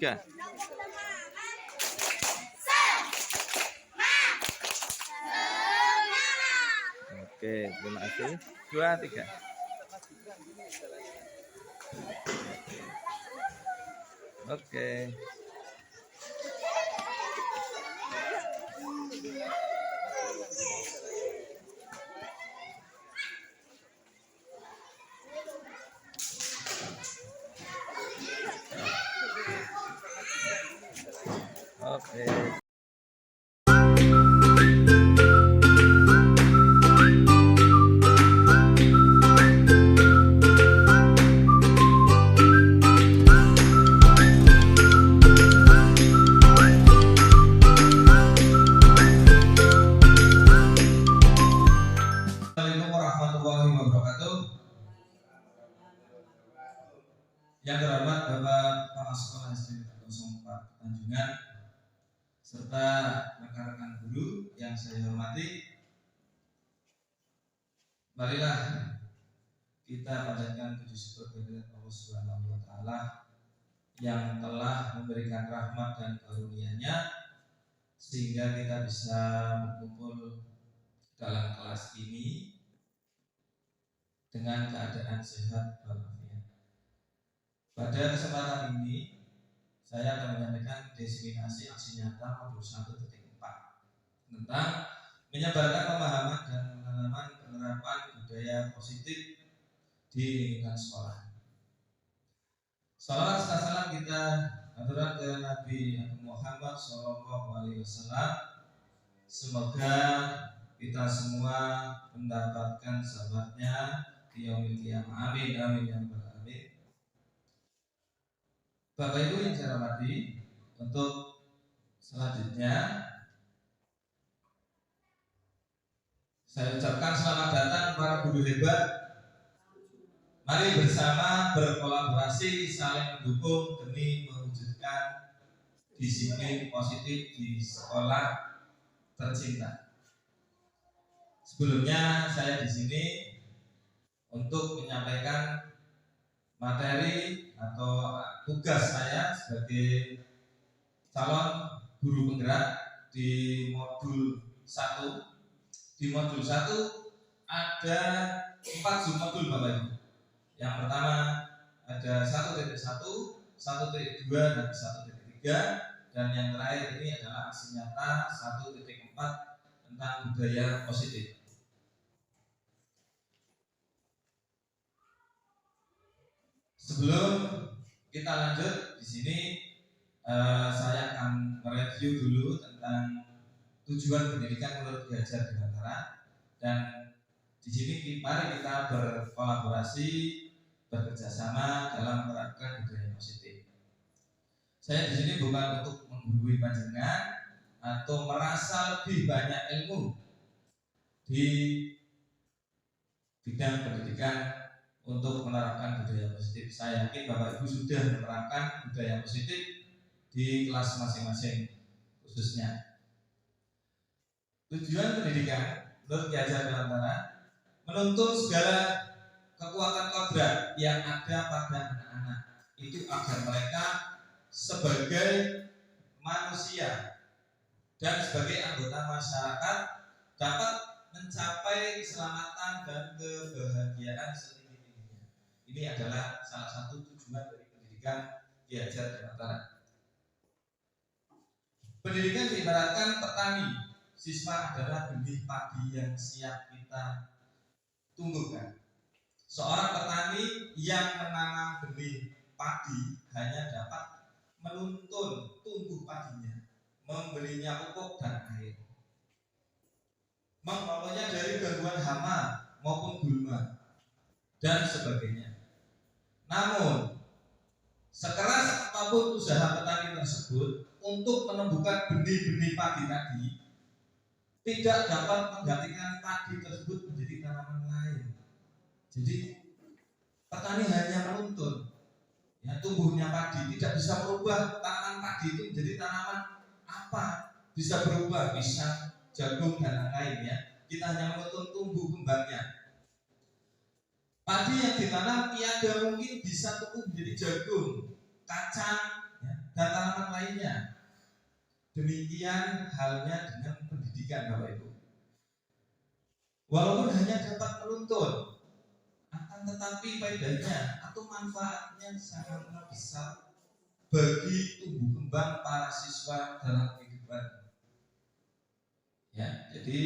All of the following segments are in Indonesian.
3. Oke, terima kasih. 2, 3. Oke. Oke. Assalamualaikum warahmatullahi wabarakatuh. Yang terhormat Bapak Kepala Sekolah SD 04 Tanjungan serta rekan-rekan guru yang saya hormati, marilah kita panjatkan puji syukur kehadirat Allah Subhanahu wa taala yang telah memberikan rahmat dan karunia-Nya sehingga kita bisa berkumpul dalam kelas ini dengan keadaan sehat walafiat. Pada kesempatan ini saya akan menyampaikan diseminasi aksi nyata modul 1.4 tentang menyebarkan pemahaman dan pengalaman penerapan budaya positif di lingkungan sekolah. Salawat serta salam kita aturkan ke Nabi Muhammad SAW. Semoga kita semua mendapatkan sahabatnya di yaumil qiyamah. Amin amin ya rabbal alamin. Bapak Ibu yang saya hormati, untuk selanjutnya saya ucapkan selamat datang para guru hebat. Mari bersama berkolaborasi saling mendukung demi mewujudkan disiplin positif di sekolah tercinta. Sebelumnya saya di sini untuk menyampaikan materi atau tugas saya sebagai calon guru penggerak di modul 1. Di modul 1 ada 4 submodul Bapak Ibu. Yang pertama ada 1.1, 1.2 dan 1.3, dan yang terakhir ini adalah aksi nyata 1.4 tentang budaya positif. Sebelum kita lanjut di sini, saya akan mereview dulu tentang tujuan pendidikan menurut Ki Hajar Dewantara, dan di sini mari kita berkolaborasi, bekerjasama dalam menerapkan budaya positif. Saya di sini bukan untuk menggurui panjenengan atau merasa lebih banyak ilmu di bidang pendidikan untuk menerapkan budaya positif. Saya yakin Bapak Ibu sudah menerapkan budaya positif di kelas masing-masing khususnya. Tujuan pendidikan menurut Ki Hajar Dewantara menuntun segala kekuatan kodrat yang ada pada anak-anak itu agar mereka sebagai manusia dan sebagai anggota masyarakat dapat mencapai keselamatan dan kebahagiaan setinggi-tingginya. Ini adalah salah satu tujuan dari pendidikan Ki Hajar Dewantara. Pendidikan diibaratkan petani. Siswa adalah benih padi yang siap kita tumbuhkan. Seorang petani yang menanam benih padi hanya dapat menuntun tumbuh padinya, memberinya pupuk dan air, mengelolanya dari gangguan hama maupun gulma dan sebagainya. Namun, sekeras apapun usaha petani tersebut untuk menumbuhkan benih-benih padi tadi, tidak dapat menggantikan padi tersebut menjadi tanaman lain. Jadi petani hanya menuntun ya tumbuhnya padi, tidak bisa merubah tanaman padi itu menjadi tanaman apa. Bisa berubah, bisa jagung dan lain-lain ya. Kita hanya menuntun tumbuh kembangnya. Padi yang ditanam tiada mungkin bisa tumbuh menjadi jagung, kacang, ya, dan tanaman lainnya. Demikian halnya dengan pendidikan, Bapak Ibu. Walaupun hanya dapat menuntun, akan tetapi faedahnya atau manfaatnya sangatlah besar bagi tumbuh kembang para siswa dalam kehidupan. Ya, jadi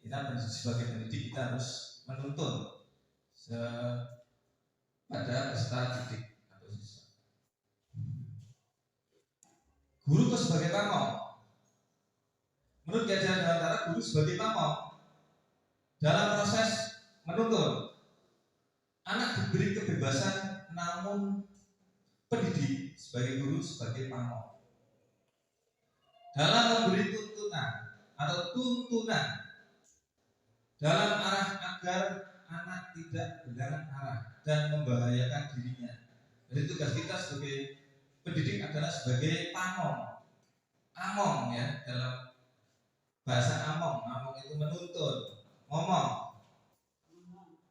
kita sebagai pendidik kita harus menuntun pada peserta didik atau siswa. Guru sebagai pamong. Menurut Kajian Nusantara, guru sebagai pamong dalam proses menuntun. Anak diberi kebebasan, namun pendidik sebagai guru sebagai pamong dalam memberi tuntunan atau tuntunan dalam arah agar anak tidak kehilangan arah dan membahayakan dirinya. Jadi tugas kita sebagai pendidik adalah sebagai pamong, among ya, dalam bahasa among itu menuntun, ngomong,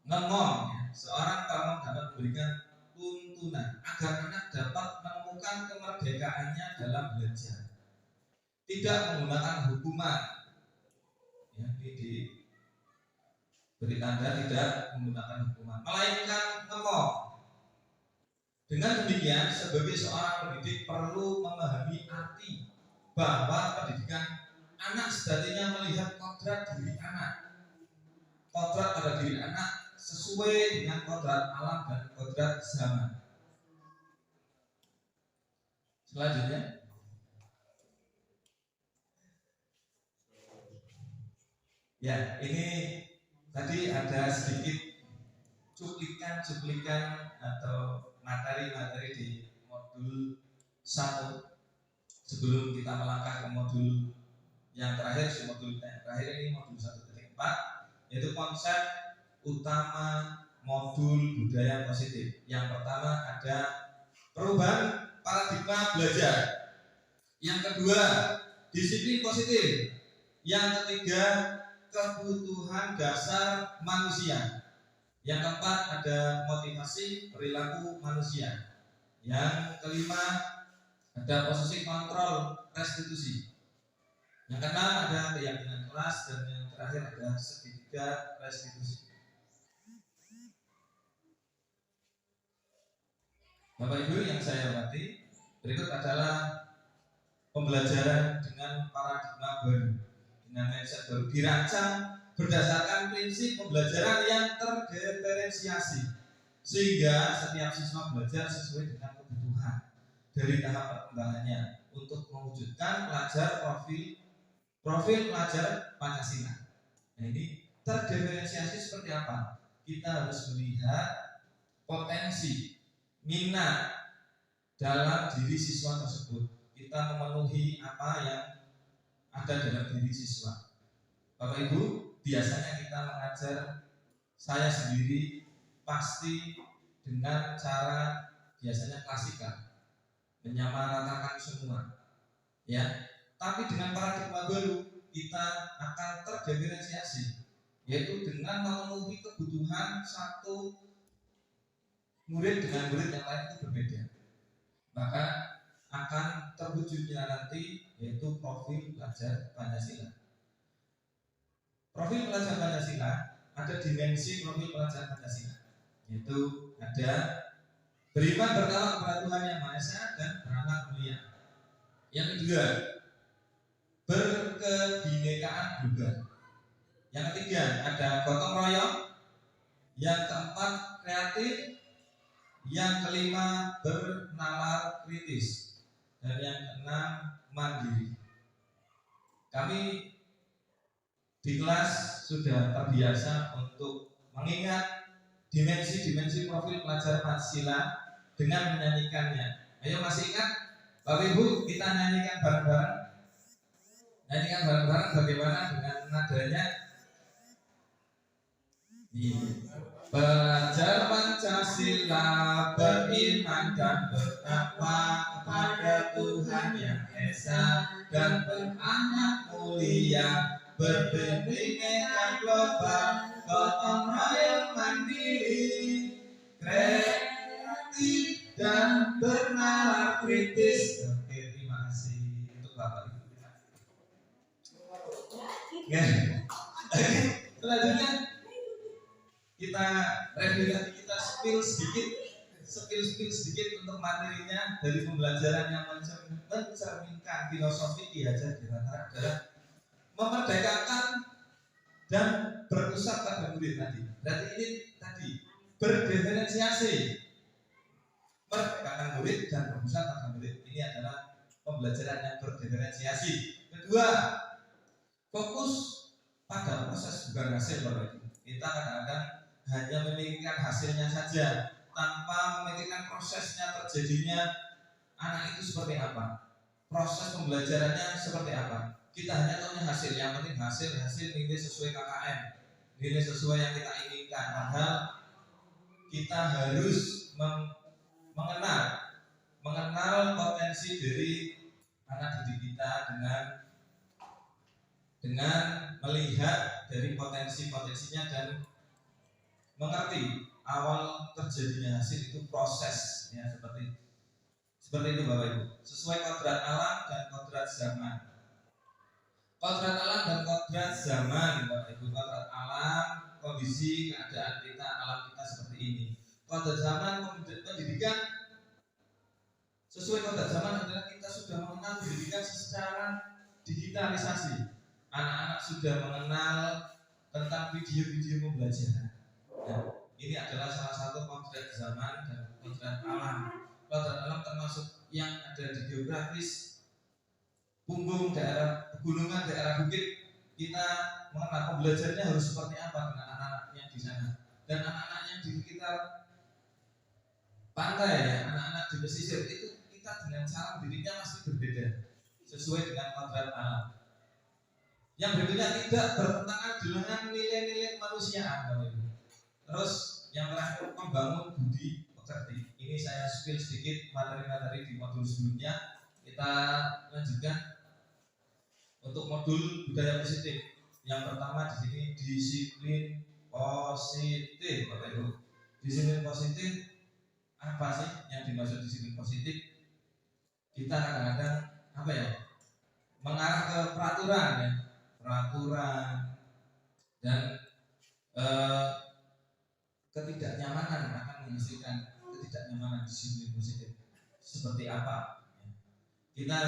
ngomong ya. Seorang pamong dapat memberikan tuntunan agar anak dapat menemukan kemerdekaannya dalam belajar, tidak menggunakan hukuman ya, ini beri tanda tidak menggunakan hukuman, melainkan ngomong. Dengan demikian, sebagai seorang pendidik perlu memahami arti bahwa pendidikan anak sejatinya melihat kodrat diri anak, kodrat pada diri anak sesuai dengan kodrat alam dan kodrat zaman. Selanjutnya, ya ini tadi ada sedikit cuplikan atau materi-materi di modul 1 sebelum kita melangkah ke modul yang terakhir. Modul yang terakhir ini modul 1.4, yaitu konsep utama modul budaya positif. Yang pertama ada perubahan paradigma belajar, yang kedua disiplin positif, yang ketiga kebutuhan dasar manusia, yang keempat ada motivasi perilaku manusia, yang kelima ada posisi kontrol restitusi, yang keenam ada keyakinan kelas, dan yang terakhir ada segitiga restitusi. Bapak Ibu yang saya hormati, berikut adalah pembelajaran dengan paradigma baru, dengan mindset baru, dirancang berdasarkan prinsip pembelajaran yang terdiferensiasi, sehingga setiap siswa belajar sesuai dengan kebutuhan dari tahap perkembangannya untuk mewujudkan profil pelajar Pancasila. Nah, ini terdiferensiasi seperti apa? Kita harus melihat potensi, minat dalam diri siswa tersebut. Kita memenuhi apa yang ada dalam diri siswa. Bapak Ibu, biasanya kita mengajar, saya sendiri pasti dengan cara biasanya klasikal, menyamaratakan semua ya. Tapi dengan paradigma baru kita akan terdiferensiasi, yaitu dengan memenuhi kebutuhan satu murid dengan murid yang lain itu berbeda, maka akan terwujudnya nanti yaitu profil pelajar Pancasila. Profil pelajar Pancasila, ada dimensi profil pelajar Pancasila, yaitu ada beriman pertama kepada Tuhan Yang Maha Esa dan beranak mulia. Yang kedua, berkebinekaan global. Yang ketiga, ada gotong royong. Yang keempat, kreatif. Yang kelima, bernalar kritis. Dan yang keenam, mandiri. Kami di kelas sudah terbiasa untuk mengingat dimensi-dimensi profil pelajar Pancasila dengan menyanyikannya. Ayo, masih ingat? Bapak Ibu, kita nyanyikan bareng-bareng. Nyanyikan bareng-bareng bagaimana dengan nadanya? Pelajar Pancasila beriman dan bertakwa kepada Tuhan Yang Esa dan beranak mulia, berbineka global, gotong royong mandiri, kreatif dan bernalar kritis. Oke, Bapak Ibu. Ya. Selanjutnya kita review lagi, kita spill sedikit untuk materinya dari pembelajaran yang mencerminkan filosofi Ki Hajar Dewantara adalah memerdekakan dan berpusat pada murid tadi. Berarti ini tadi berdiferensiasi, merdekakan murid dan berpusat pada murid. Ini adalah pembelajaran yang berdiferensiasi. Kedua, fokus pada proses bukan hasil. Kita kadang-kadang hanya memikirkan hasilnya saja tanpa memikirkan prosesnya terjadinya anak itu seperti apa, proses pembelajarannya seperti apa. Kita hanya tahu hasil, yang penting hasil nilai sesuai KKM, nilai sesuai yang kita inginkan. Padahal kita harus mengenal potensi dari anak didik kita dengan melihat dari potensinya dan mengerti awal terjadinya hasil itu proses, ya seperti itu Bapak Ibu. Sesuai kodrat alam dan kodrat zaman. Kodrat alam dan kodrat zaman, Bapak Ibu. Kodrat alam, kondisi keadaan kita, alam kita seperti ini. Kodrat zaman pendidikan, sesuai kodrat zaman adalah kita sudah mengenal pendidikan secara digitalisasi. Anak-anak sudah mengenal tentang video-video pembelajaran. Ya, ini adalah salah satu kodrat zaman dan kodrat alam. Kodrat alam termasuk yang ada di geografis, punggung daerah pegunungan, daerah bukit. Kita mengenal pembelajarannya harus seperti apa dengan anak-anak yang di sana. Dan anak-anak yang di sekitar pantai, ya, anak-anak di pesisir itu kita dengan cara mendidiknya masih berbeda sesuai dengan kodrat alam. Yang berikutnya tidak bertentangan dengan nilai-nilai kemanusiaan. Terus yang terakhir membangun budi pekerti. Ini saya spill sedikit materi-materi di modul sebelumnya. Kita lanjutkan untuk modul budaya positif. Yang pertama di sini disiplin positif, Bapak Ibu. Disiplin positif apa sih yang dimaksud disiplin positif? Kita kadang-kadang mengarah ke peraturan, ya, peraturan dan ketidaknyamanan akan menghasilkan ketidaknyamanan. Disiplin positif seperti apa? Kita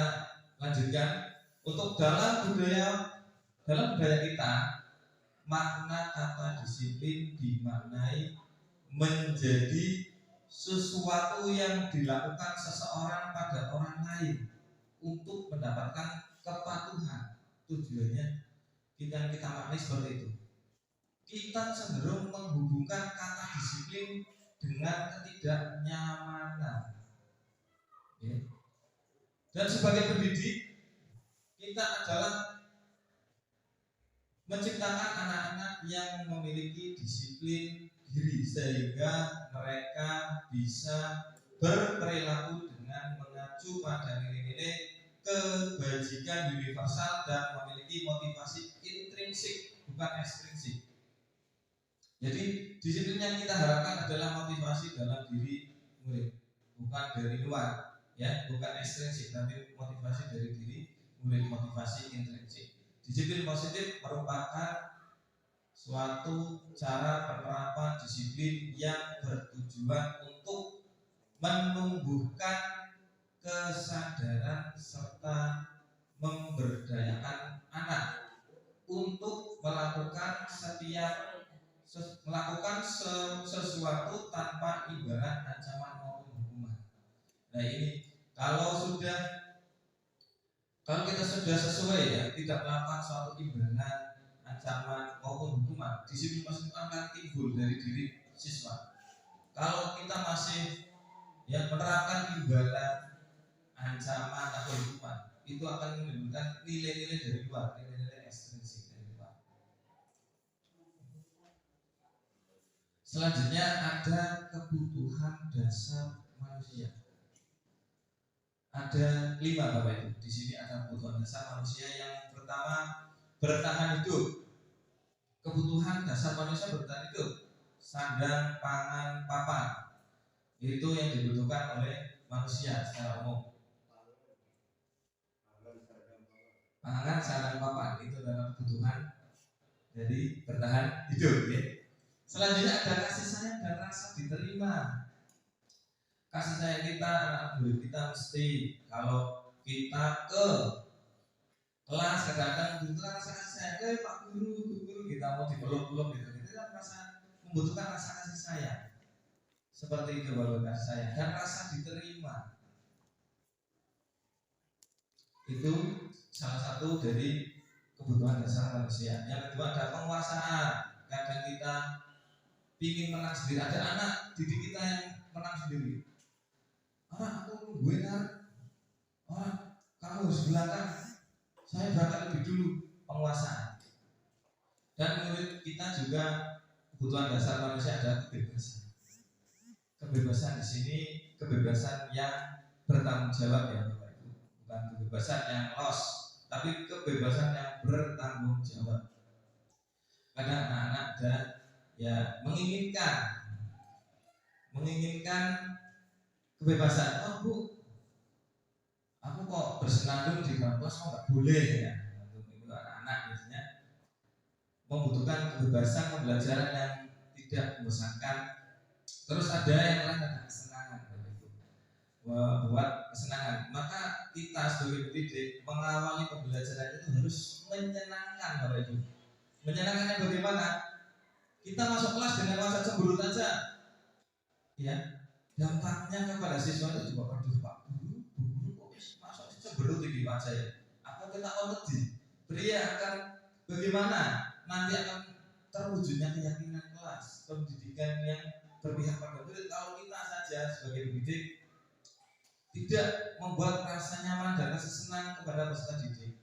lanjutkan untuk dalam budaya kita, makna kata disiplin dimaknai menjadi sesuatu yang dilakukan seseorang pada orang lain untuk mendapatkan kepatuhan. Tujuannya kita maknai seperti itu. Kita cenderung menghubungkan kata disiplin dengan ketidaknyamanan, ya. Dan sebagai pendidik, kita adalah menciptakan anak-anak yang memiliki disiplin diri sehingga mereka bisa berperilaku dengan mengacu pada nilai-nilai kebajikan universal dan memiliki motivasi intrinsik bukan ekstrinsik. Jadi disiplin yang kita harapkan adalah motivasi dalam diri murid, bukan dari luar, ya, bukan ekstrinsik, tapi motivasi dari diri murid, motivasi intrinsik. Disiplin positif merupakan suatu cara penerapan disiplin yang bertujuan untuk menumbuhkan kesadaran serta memberdayakan anak untuk melakukan sesuatu tanpa imbalan ancaman maupun hukuman. Nah ini kalau kita sudah sesuai, ya, tidak melakukan suatu imbalan ancaman maupun hukuman, disiplin positif akan timbul dari diri siswa. Kalau kita masih menerapkan imbalan ancaman atau hukuman, itu akan menimbulkan nilai-nilai dari luar, nilai-nilai ekstrinsik dari luar. Selanjutnya ada kebutuhan dasar manusia. Ada 5, Bapak Ibu. Di sini ada kebutuhan dasar manusia. Yang pertama, bertahan hidup. Kebutuhan dasar manusia bertahan hidup. Sandang, pangan, papan. Itu yang dibutuhkan oleh manusia secara umum. Pangan, sarang, papan itu adalah kebutuhan dari bertahan hidup ya. Selanjutnya ada kasih sayang dan rasa diterima. Kasih sayang kita, anak murid kita mesti kalau kita ke kelas kadang-kadang membutuhkan rasa kasih sayang. Pak guru, bu guru, kita mau dipeluk-peluk gitu. Kita membutuhkan rasa kasih sayang. Seperti itu baru kasih sayang dan rasa diterima. Itu salah satu dari kebutuhan dasar manusia. Yang kedua ada penguasaan. Kadang kita ingin menang sendiri. Ada anak didik kita yang menang sendiri. Orang aku nungguin kan, orang kamu harus belakang, saya berangkat lebih dulu. Penguasaan. Dan menurut kita juga kebutuhan dasar manusia adalah kebebasan. Kebebasan di sini kebebasan yang bertanggung jawab ya Bapak Ibu, bukan kebebasan yang los, tapi kebebasan yang bertanggung jawab. Kadang anak-anak dan ya menginginkan kebebasan. Oh bu, aku kok bersenandung di kampus kok nggak boleh ya? Untuk anak-anak biasanya membutuhkan kebebasan pembelajaran yang tidak membosankan. Terus ada yang lain ada kesenangan, buat kesenangan. Maka kita sebagai pendidik mengawali pembelajaran itu harus menyenangkan, Bapak Ibu. Menyenangkannya bagaimana? Kita masuk kelas dengan rasa cemberut aja, ya. Dampaknya kepada siswa itu juga aduh Pak Guru, Bu Guru kok masuk cemberut di wajah ya. Apa kita already pria akan bagaimana nanti akan terwujudnya keyakinan kelas, pendidikan yang berpihak pada murid kalau kita saja sebagai pendidik tidak membuat rasa nyaman dan rasa senang kepada peserta didik.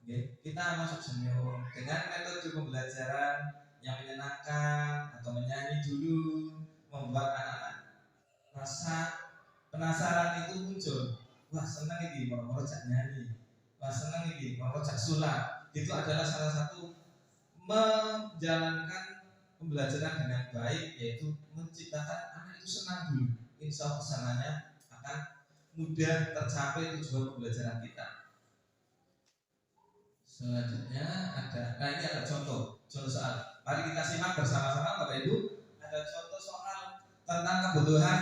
Okay. Kita masuk senyum dengan metode pembelajaran yang menyenangkan atau menyanyi dulu, membuat anak-anak rasa penasaran itu muncul. Wah senang ini mau rojak nyanyi, wah senang ini mau rojak sulap. Itu adalah salah satu menjalankan pembelajaran dengan baik, yaitu menciptakan anak itu senang dulu. Insya Allah kesananya akan mudah tercapai tujuan pembelajaran kita. Selanjutnya ada, nah ini ada contoh soal. Mari kita simak bersama-sama Bapak Ibu. Ada contoh soal tentang kebutuhan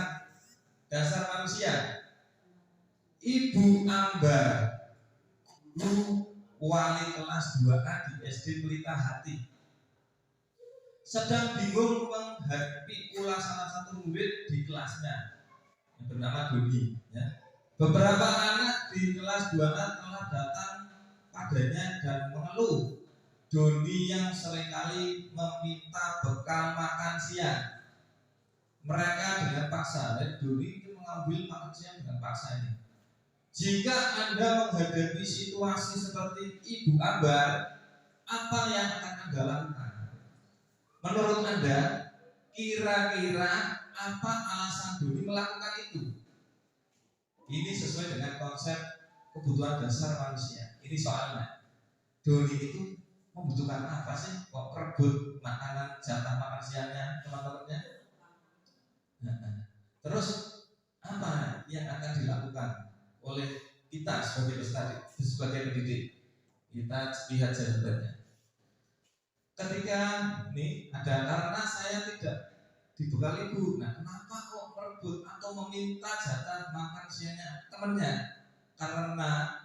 dasar manusia. Ibu Ambar, guru wali kelas 2A di SD Pelita Hati, sedang bingung menghadapi ulah salah satu murid di kelasnya yang bernama Doni. Ya. Beberapa anak di kelas 2A telah datang padanya dan mengeluh Doni yang seringkali meminta bekal makan siang mereka dengan paksa. Dan Doni itu mengambil makan siang dengan paksa ini. Jika Anda menghadapi situasi seperti Ibu Ambar, apa yang akan Anda lakukan? Menurut Anda, kira-kira apa alasan Doni melakukan itu? Ini sesuai dengan konsep kebutuhan dasar manusia. Ini soalnya Doni itu membutuhkan apa sih? Kok rebut makanan, jatah makan siangnya teman-temannya? Terus apa yang akan dilakukan oleh kita sebagai peserta, sebagai pendidik? Kita lihat jawabannya. Ketika ini ada karena saya tidak dibekali ibu. Nah, kenapa kok merebut atau meminta jatah makan siangnya temannya? Karena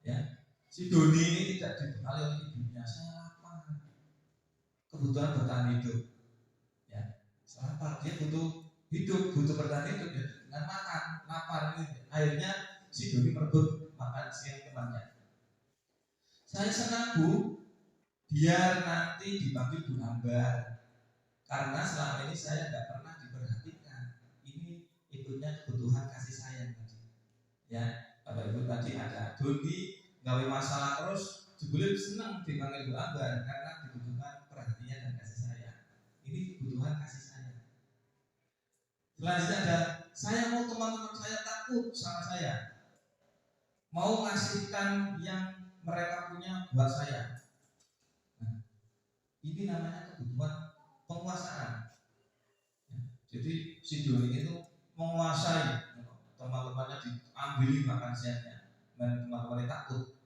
ya si Doni ini tidak dibekali oleh ibunya. Saya lapar, kebutuhan bertahan hidup. Ya, lapar, dia butuh hidup, butuh bertahan hidup ya, dengan makan, lapar ini. Akhirnya si Doni merebut makan siang temannya. Saya senang bu, biar nanti dipanggil Bu Ambar, karena selama ini saya nggak pernah diperhatikan. Ini ikutnya kebutuhan kasih sayang tadi. Ya, Bapak Ibu tadi ada Doni gawe masalah terus, jebule senang dipanggil Bu Ambar karena dibutuhkan perhatian dan kasih sayang. Ini kebutuhan kasih sayang. Selanjutnya ada, saya mau teman-teman saya takut sama saya, mau ngasihkan yang mereka punya buat saya. Nah, ini namanya kebutuhan penguasaan. Jadi si Doni itu menguasai teman-temannya, diambil makan siangnya dan teman-temannya takut.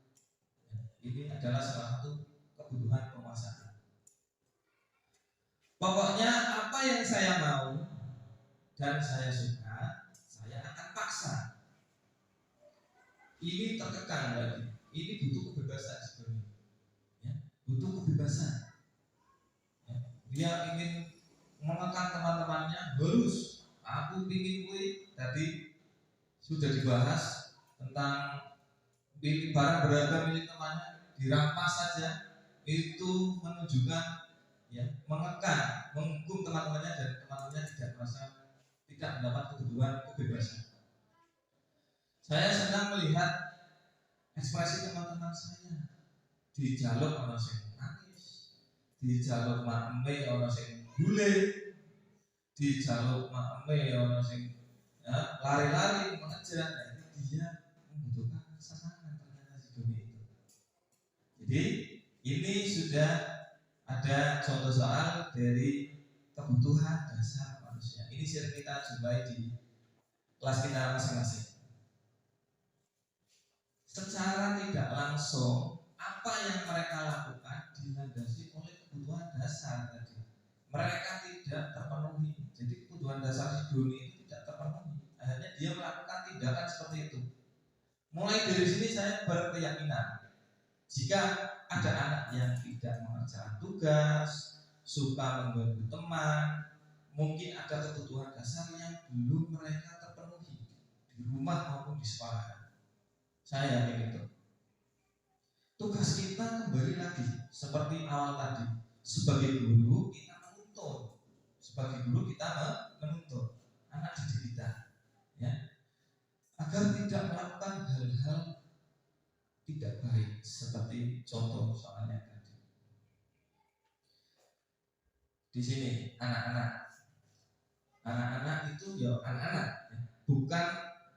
Ini adalah salah satu kebutuhan penguasa. Pokoknya apa yang saya mau dan saya suka, saya akan paksa. Ini terkekang lagi. Ini butuh kebebasan sebenarnya. Ya, butuh kebebasan. Ya, dia ingin mengekang teman-temannya harus. Aku ingin kui tadi sudah dibahas tentang barang berharga milik temannya dirampas saja, itu menunjukkan ya mengekang, menghukum teman-temannya dan teman-temannya tidak merasa tidak mendapat kebutuhan kebebasan. Saya senang melihat ekspresi teman-teman saya di jaluk ono sing nangis, di jaluk makme ono sing bule, di jaluk makme ono sing ya, lari-lari mengejar. Nah, dia membutuhkan kesenangan ternyata di dunia itu. Jadi ini sudah ada contoh soal dari kebutuhan dasar manusia. Ini sering kita jumpai di kelas kita masing-masing. Secara tidak langsung apa yang mereka lakukan dilandasi oleh kebutuhan dasar tadi. Mereka tidak terpenuhi. Jadi kebutuhan dasar si dunia itu tidak terpenuhi. Akhirnya dia melakukan tindakan seperti itu. Mulai dari sini saya berkeyakinan jika ada anak yang tidak mengerjakan tugas, suka mengganggu teman, mungkin ada kebutuhan dasar yang belum mereka terpenuhi di rumah maupun di sekolah. Saya yakin itu. Tugas kita kembali lagi seperti awal tadi. Sebagai guru kita menuntut. Sebagai guru kita menuntut anak didik kita, ya, agar tidak melakukan hal-hal tidak baik seperti contoh soalnya tadi. Di sini anak-anak itu ya anak-anak, bukan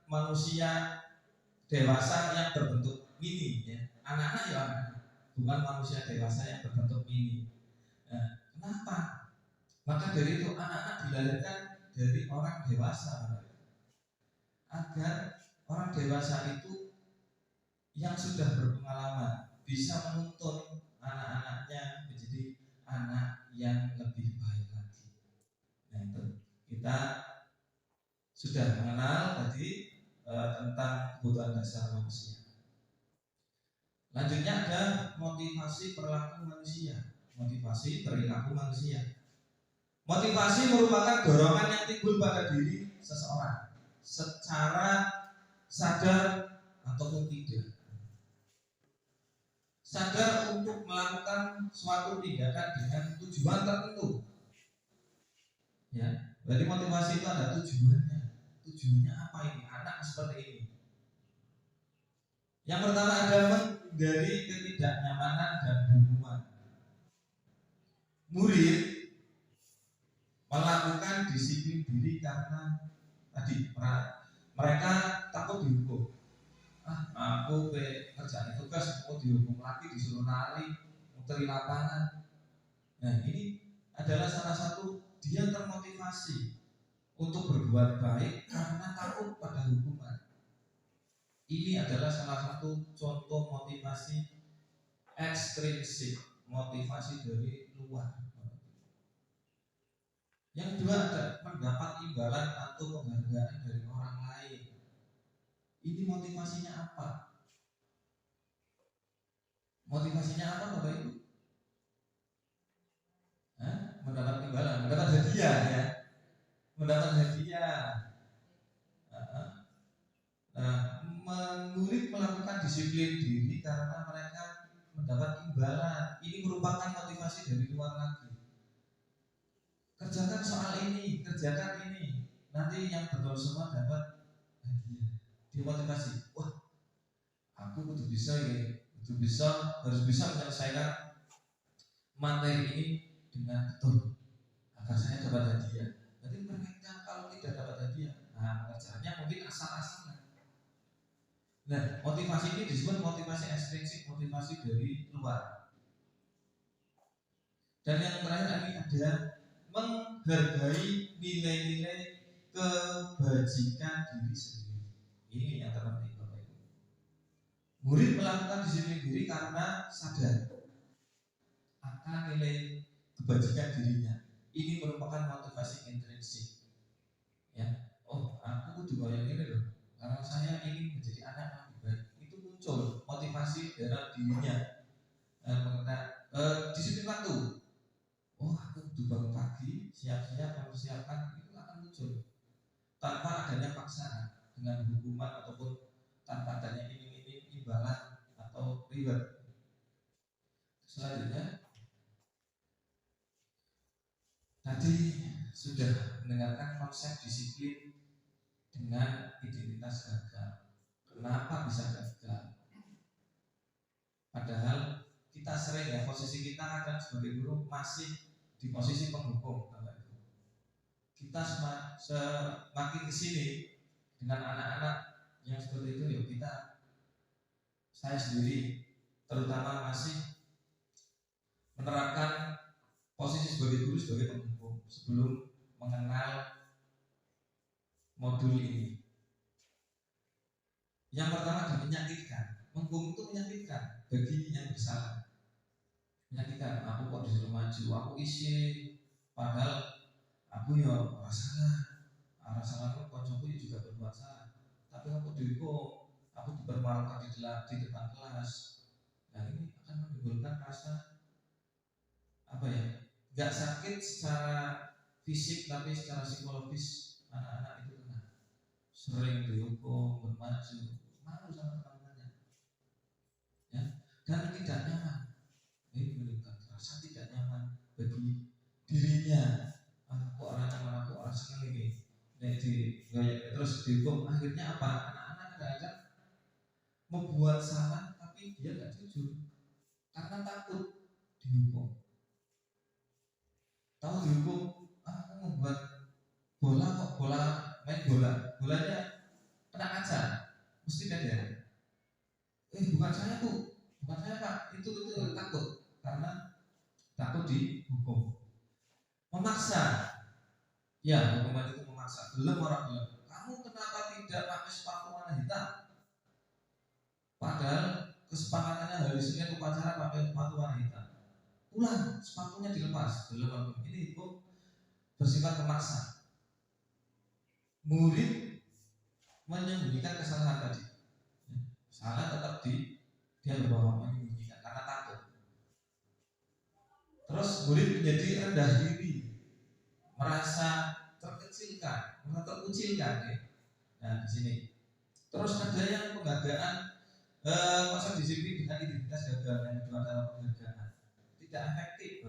manusia dewasa yang berbentuk mini, ya. Anak-anak ya anak, bukan manusia dewasa yang berbentuk mini. Nah, kenapa? Maka dari itu anak-anak dilahirkan dari orang dewasa, agar orang dewasa itu yang sudah berpengalaman bisa menuntun anak-anaknya menjadi anak yang lebih baik lagi. Nah, itu kita sudah mengenal tadi tentang kebutuhan dasar manusia. Lanjutnya ada motivasi perilaku manusia. Motivasi perilaku manusia. Motivasi merupakan dorongan yang timbul pada diri seseorang secara sadar ataupun tidak. Sadar untuk melakukan suatu tindakan dengan tujuan tertentu. Ya, berarti motivasi itu ada tujuannya. Tujuannya apa ini? Anak seperti ini. Yang pertama ada menghindari ketidaknyamanan dan hukuman. Murid melakukan disiplin diri karena tadi mereka takut dihukum. Aku kerjaan tugas mau dihukum lagi, disuruh nari, muteri lapangan. Nah, ini adalah salah satu dia termotivasi untuk berbuat baik karena takut pada hukuman. Ini adalah salah satu contoh motivasi ekstrinsik, motivasi dari luar. Yang kedua ada mendapat imbalan atau penghargaan dari orang lain. Ini motivasinya apa? Motivasinya apa Bapak Ibu? Mendapat imbalan, mendapat hadiah, ya. Mendapat hadiah. Murid melakukan disiplin diri karena mereka mendapat imbalan. Ini merupakan motivasi dari luar lagi. Kerjakan soal ini, kerjakan ini. Nanti yang betul semua dapat hadiah. Dimotivasi. Wah, aku harus bisa harus bisa menyelesaikan materi ini dengan betul agar saya dapat hadiah. Nanti mereka kalau tidak dapat hadiah, pengerjaannya mungkin asal-asalan. Nah, motivasi ini disebut motivasi ekstrinsik, motivasi dari luar. Dan yang terakhir ini ada menghargai nilai-nilai kebajikan diri sendiri. Ini yang terpenting Bapak Ibu. Murid melakukan disiplin diri karena sadar akan nilai kebajikan dirinya. Ini merupakan motivasi intrinsik. Ya, oh aku kudu yang ini loh, karena saya ingin menjadi anak yang lebih baik. Itu muncul motivasi dalam dirinya. Disiplin waktu. Oh aku kudu bangun pagi, siap-siap mempersiapkan, itu akan muncul tanpa adanya paksaan dengan hukuman ataupun tanpa adanya iming-iming imbalan atau reward. Selanjutnya, tadi sudah mendengarkan konsep disiplin dengan identitas gagal. Kenapa bisa gagal? Padahal kita sering ya, posisi kita kadang sebagai guru masih di posisi penghukum. Kita semakin kesini dengan anak-anak yang seperti itu, yuk saya sendiri terutama masih menerapkan posisi sebagai guru sebagai penghukum sebelum mengenal modul ini. Yang pertama menyakitkan. Menghukum itu menyakitkan bagi yang bersalah. Menyakitkan, aku kok disuruh maju, aku isi, padahal aku ya salah pun koncoku juga berbuat salah. Tapi aku dihukum, aku dipermalukan di depan kelas. Nah ini akan menimbulkan rasa nggak sakit secara fisik, tapi secara psikologis anak-anak itu kena. Sering dihukum, bermaju, malu sama teman-temannya, ya, dan tidak nyaman. Ini menimbulkan rasa tidak nyaman bagi dirinya. Aku orang nyaman, aku orang senang ini. Terus dihukum, akhirnya apa? Anak-anak kadang-kadang membuat salah, tapi dia nggak jujur karena takut dihukum. Tahu dihukum, aku membuat main bolanya kena kaca, mesti ada. Bukan saya pak, itu takut karena takut dihukum. Memaksa, ya hukuman itu memaksa. Belum orang bilang, kamu kenapa tidak pakai sepatu warna hitam? Padahal kesepakatannya hari Senin upacara pakai sepatu warna hitam. Pulang, sepatunya dilepas. Belum, ini hukum bersifat memaksa. Murid menyembunyikan kesalahan tadi. Salah tetap dia berbohong, menyembunyikan karena takut. Terus murid menjadi rendah diri, merasa terkecilkan, merasa terkucilkan. Nah di sini. Terus ada yang penghargaan konsep disiplin dengan identitas gagal yang kedua adalah penghargaan. Tidak efektif,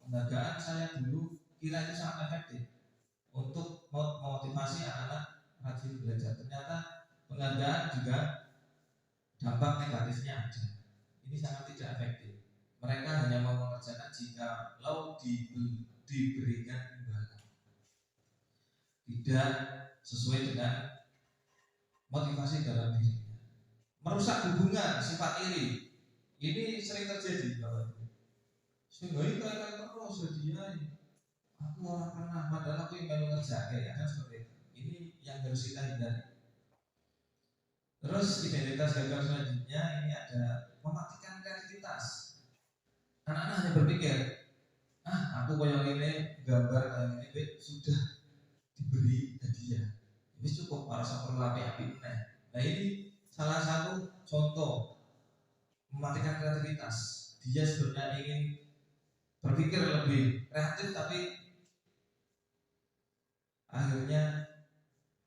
penghargaan saya dulu kira itu sangat efektif untuk memotivasi anak-anak rajin belajar. Ternyata penghargaan juga dampak negatifnya ada. Ini sangat tidak efektif. Mereka hanya mau mengerjakan jika diberikan imbalan, tidak sesuai dengan motivasi dalam dirinya. Merusak hubungan, sifat iri. Ini sering terjadi, Bapak. Sehingga itu akan terus dia. Aku orang pernah, padahal aku yang mau ngerjakan, ya kan seperti itu. Ini yang harus kita hindari. Terus identitas gagal selanjutnya ini ada mematikan kreativitas. Anak-anak hanya berpikir, aku kayak ini gambar kayak ini sudah diberi hadiah, ini cukup para perlu api. Nah ini salah satu contoh mematikan kreativitas. Dia sebenarnya ingin berpikir lebih kreatif, tapi akhirnya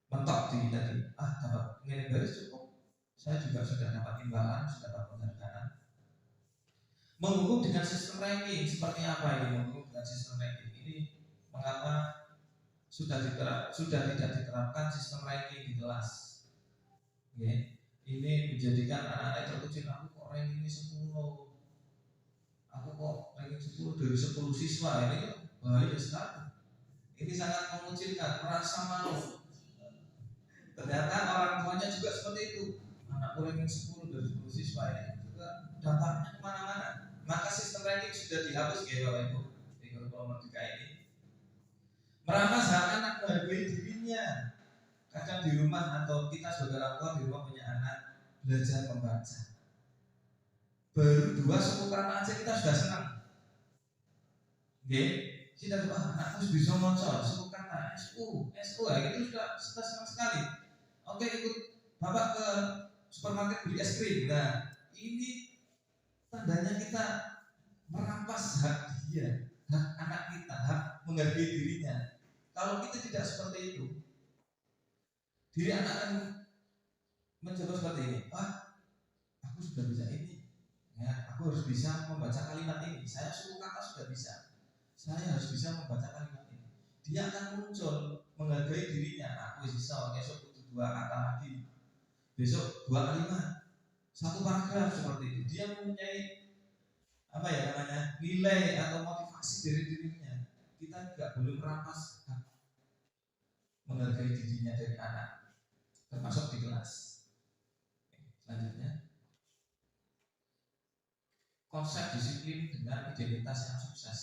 mentok di tadi. Dapat nilai baris cukup. Saya juga sudah dapat imbalan, sudah dapat penghargaan. Menghukum dengan sistem ranking seperti apa ini? Menghukum dengan sistem ranking ini mengapa sudah tidak diterapkan sistem ranking di kelas? Ini menjadikan anak-anak terkecil. Aku kok ranking 10, aku kok ranking 10 dari 10 siswa. Ini bahaya sekali. Ini sangat mengucilkan, merasa malu. Ternyata orang tuanya juga seperti itu. Anakku ranking 10 dari 10 siswa, ini juga dampaknya kemana-mana. Maka sistem ranking sudah dihapus Bapak Ibu di kurikulum merdeka ini. Merampas hak anak menghargai dirinya. Kadang di rumah atau kita sebagai orang tua di rumah punya anak, belajar membaca. Baru 2 suku kata aja kita sudah senang. Oke, kita tuh anakku bisa ngocor suku kata SU ya, itu sudah senang sekali. Oke, ikut bapak ke supermarket beli es krim. Nah, ini tandanya kita merampas hak dia, hak anak kita, hak menghargai dirinya. Kalau kita tidak seperti itu, diri anak akan mencoba seperti ini. Wah, aku sudah bisa ini, ya, aku harus bisa membaca kalimat ini. Saya suku kata sudah bisa. Saya harus bisa membaca kalimat ini. Dia akan muncul menghargai dirinya. Aku bisa besok butuh 2 kata lagi, besok 2 kalimat, 1 paragraf seperti itu. Dia mempunyai apa ya namanya, nilai atau motivasi dari dirinya. Kita tidak boleh merampas menghargai dirinya dari anak, termasuk di kelas. Selanjutnya, konsep disiplin dengan identitas yang sukses.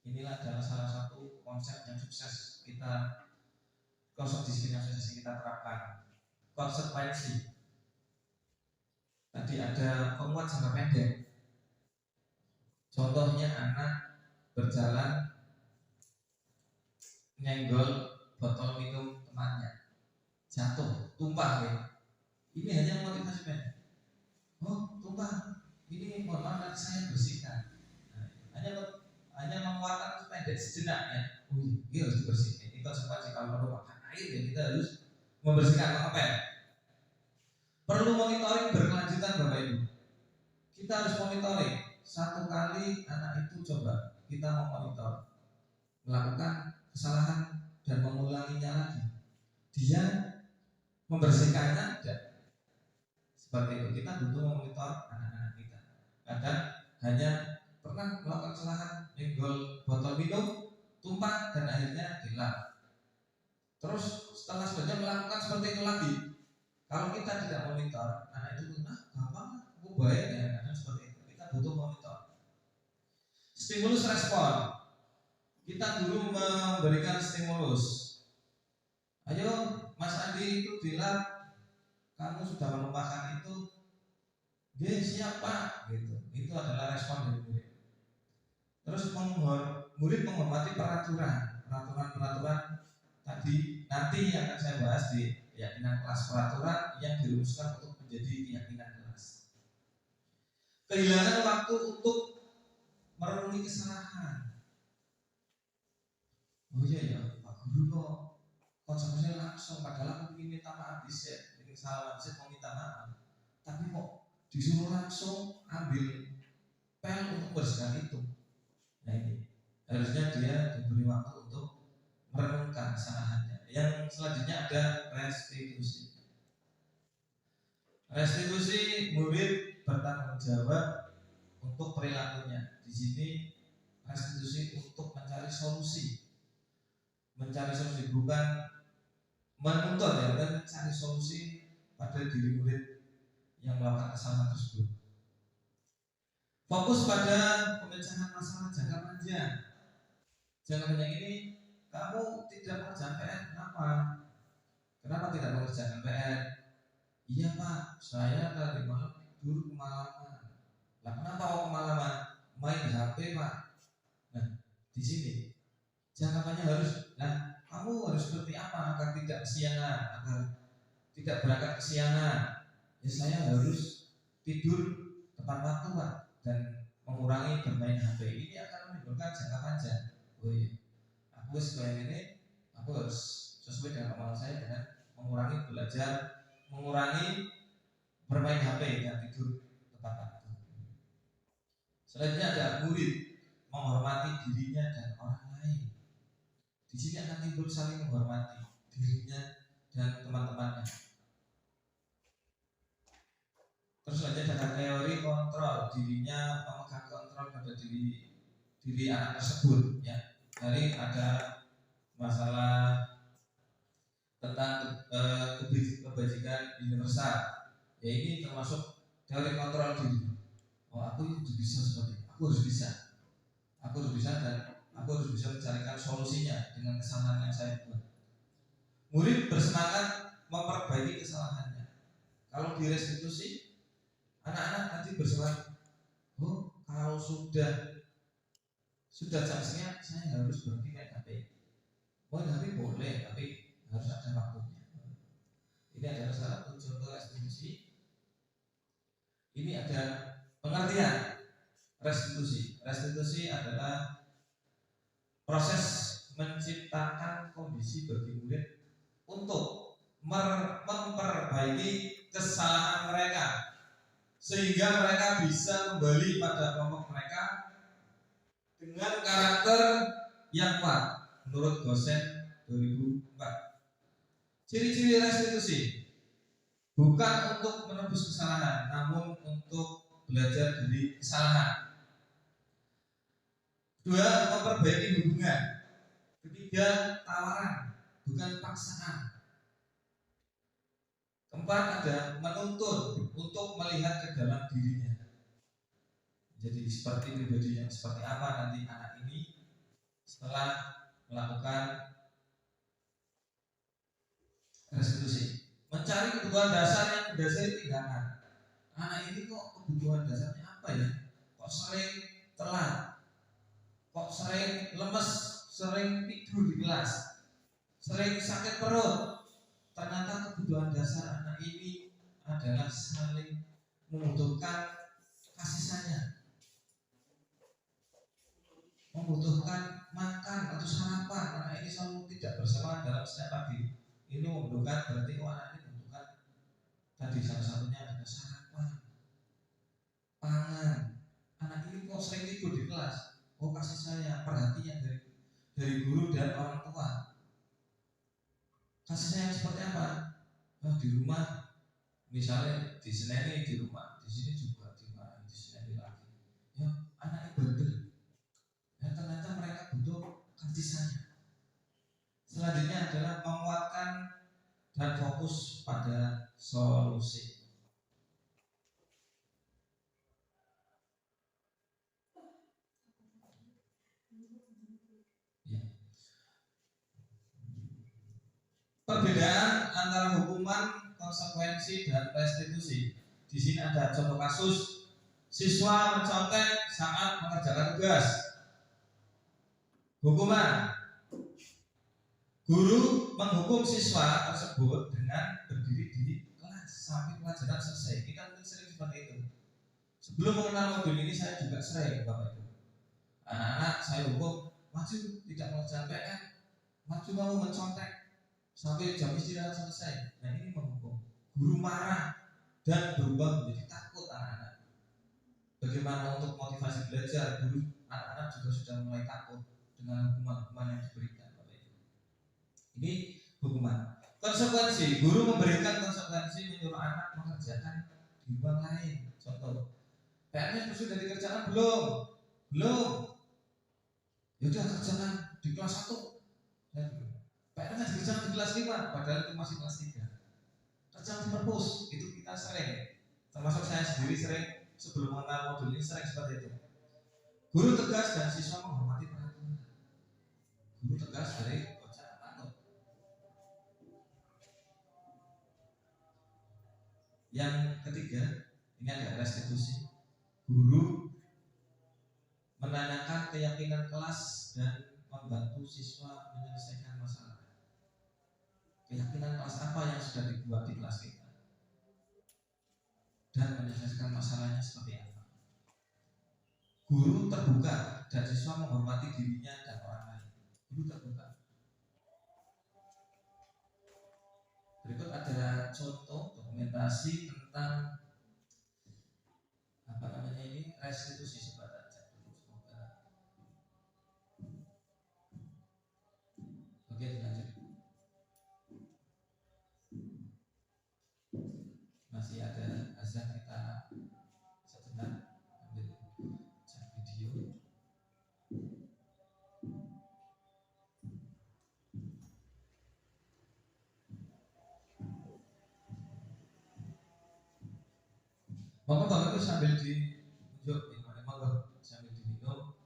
Inilah adalah salah satu konsep yang sukses kita, konsep disiplin yang sukses kita terapkan. Konsekuensi. Tadi ada penguat jangka pendek. Contohnya anak berjalan nyenggol botol minum temannya, jatuh, tumpah ya. Ini hanya motivasi pendek. Oh, tumpah. Ini mohon maaf nanti saya bersihkan. Nah, hanya menguatkan pendek sejenak ya. Oh iya, ini harus dibersihkan. Itu konsekuensi kalau perlu makan air ya kita harus membersihkan apa? Perlu monitoring berkelanjutan Bapak Ibu. Kita harus monitoring. 1 kali anak itu coba kita memonitor, melakukan kesalahan dan mengulanginya lagi. Dia membersihkannya tidak. Seperti itu kita butuh memonitor anak-anak kita. Kadang hanya pernah melakukan kesalahan, nyenggol botol minum, tumpah dan akhirnya hilang. Terus setelah sebenarnya melakukan seperti itu lagi. Kalau kita tidak monitor, anak itu gampang, aku baik ya, kadang seperti itu. Kita butuh monitor. Stimulus respon. Kita dulu memberikan stimulus. Ayo Mas Andi itu bilang kamu sudah melupakan itu. Dia siap Pak, gitu. Itu adalah respon dari murid. Terus murid menghormati peraturan tadi nanti akan saya bahas di keyakinan kelas, peraturan yang dirumuskan untuk menjadi keyakinan kelas. Kehilangan waktu untuk merenungi kesalahan. Oh iya ya, Pak Guru kok konsekuensinya langsung, padahal aku ingin minta maaf di set, ini salah set mau minta maaf, tapi kok disuruh langsung ambil pel untuk membersihkan itu. Nah ini harusnya dia diberi waktu untuk merenungkan kesalahannya. Yang selanjutnya ada restitusi. Restitusi, murid bertanggung jawab untuk perilakunya. Di sini restitusi untuk mencari solusi. Mencari solusi bukan menuntut ya, dan mencari solusi pada diri murid yang melakukan kesalahan tersebut. Fokus pada pemecahan masalah jangka panjang. Jangka panjang ini kamu tidak mengerjakan PR, kenapa? Kenapa tidak mengerjakan PR? Iya Pak, saya tadi malam tidur kemalaman. Lah kenapa kok kemalaman? Main HP Pak. Nah, di sini jangka panjang harus. Nah, kamu harus seperti apa agar tidak kesiangan, agar tidak berangkat kesiangan? Ya saya harus tidur tepat waktu Pak dan mengurangi bermain HP. Ini akan menimbulkan jangka panjang. Oh iya, aku sesuai ini, aku harus sesuai dengan kemauan saya dengan mengurangi belajar, mengurangi bermain HP dan tidur tepat waktu. Selanjutnya ada murid menghormati dirinya dan orang lain. Di sini akan timbul saling menghormati dirinya dan teman-temannya. Terus selanjutnya ada teori kontrol, dirinya memegang kontrol pada diri anak tersebut ya. Dari ada masalah tentang kebajikan universal. Ya ini termasuk teori kontrol diri. Oh aku itu bisa seperti itu. Aku harus bisa dan aku harus bisa mencarikan solusinya dengan kesalahan yang saya buat. Murid bersemangat memperbaiki kesalahannya Kalau di restitusi, anak-anak nanti berselang, oh kalau sudah jamnya saya harus berhenti main HP. Oh tapi boleh, tapi harus ada waktunya. Ini adalah salah satu contoh restitusi. Ini ada pengertian restitusi. Restitusi adalah proses menciptakan kondisi bagi murid untuk memperbaiki kesalahan mereka sehingga mereka bisa kembali pada kelompok mereka dengan karakter yang kuat menurut Gosen 2004. Ciri-ciri restitusi bukan untuk menebus kesalahan, namun untuk belajar dari kesalahan. Kedua, memperbaiki hubungan. Ketiga, tawaran, bukan paksaan. Keempat, ada menuntun untuk melihat ke dalam dirinya. Jadi seperti pribadi yang seperti apa nanti anak ini setelah melakukan restitusi. Mencari kebutuhan dasar yang mendasari tindakan. Anak ini kok kebutuhan dasarnya apa ya? Kok sering telat? Kok sering lemes? Sering tidur di kelas? Sering sakit perut? Ternyata kebutuhan dasar anak ini adalah saling membutuhkan kasih sayang, membutuhkan makan atau sarapan. Anak ini selalu tidak bersama dalam setiap pagi. Ini membutuhkan, berarti anak ini membutuhkan tadi salah satunya adalah sarapan, pangan. Anak ini kok sering tidur di kelas? Oh kasih sayang, perhatian dari guru dan orang tua. Kasih sayang seperti apa? Oh, di rumah, misalnya diseneni di rumah, di sini juga dimarahi, diseneni lagi. Ya, anaknya bandel. Ya, ternyata mereka butuh kasih sayang. Selanjutnya adalah menguatkan dan fokus pada solusi. Perbedaan antara hukuman, konsekuensi, dan restitusi. Di sini ada contoh kasus siswa mencontek saat mengerjakan tugas. Hukuman: guru menghukum siswa tersebut dengan berdiri di kelas sampai pelajaran selesai. Kita mungkin sering seperti itu. Sebelum mengenal modul ini saya juga sering, Bapak Ibu. Anak-anak saya hukum, maju tidak mengerjakan PR, maju mau mencontek sampai jam istirahat selesai. Nah ini menghukum. Guru marah dan berubah menjadi takut anak-anak. Bagaimana untuk motivasi belajar? Guru, anak-anak juga sudah mulai takut dengan hukuman-hukuman yang diberikan, Bapak Ibu. Ini hukuman. Konsekuensi: guru memberikan konsekuensi menyuruh anak mengerjakan di ruang lain. Contoh, PR-nya sudah dikerjakan belum? Belum. Ya udah kerjakan di kelas 1. PR-nya dikerjakan di kelas 5, padahal itu masih kelas 3. Kerjaan di perpus, itu kita sering. Termasuk saya sendiri sering sebelum mengenal modul ini sering seperti itu. Guru tegas dan siswa menghormati peraturan. Guru tegas dari bocah manut. Yang ketiga, ini ada restitusi. Guru menanyakan keyakinan kelas dan membantu siswa menyelesaikan masalah. Keyakinan kelas apa yang sudah dibuat di kelas kita dan menyelesaikan masalahnya seperti apa. Guru terbuka dan siswa menghormati dirinya dan orang lain. Guru terbuka. Berikut ada contoh dokumentasi tentang ini restitusi. Sebentar, semoga. Oke, lanjut. Masih ada azan, kita sejenak ambil video. Maka Bapak itu sambil ditunjuk, sambil diminum,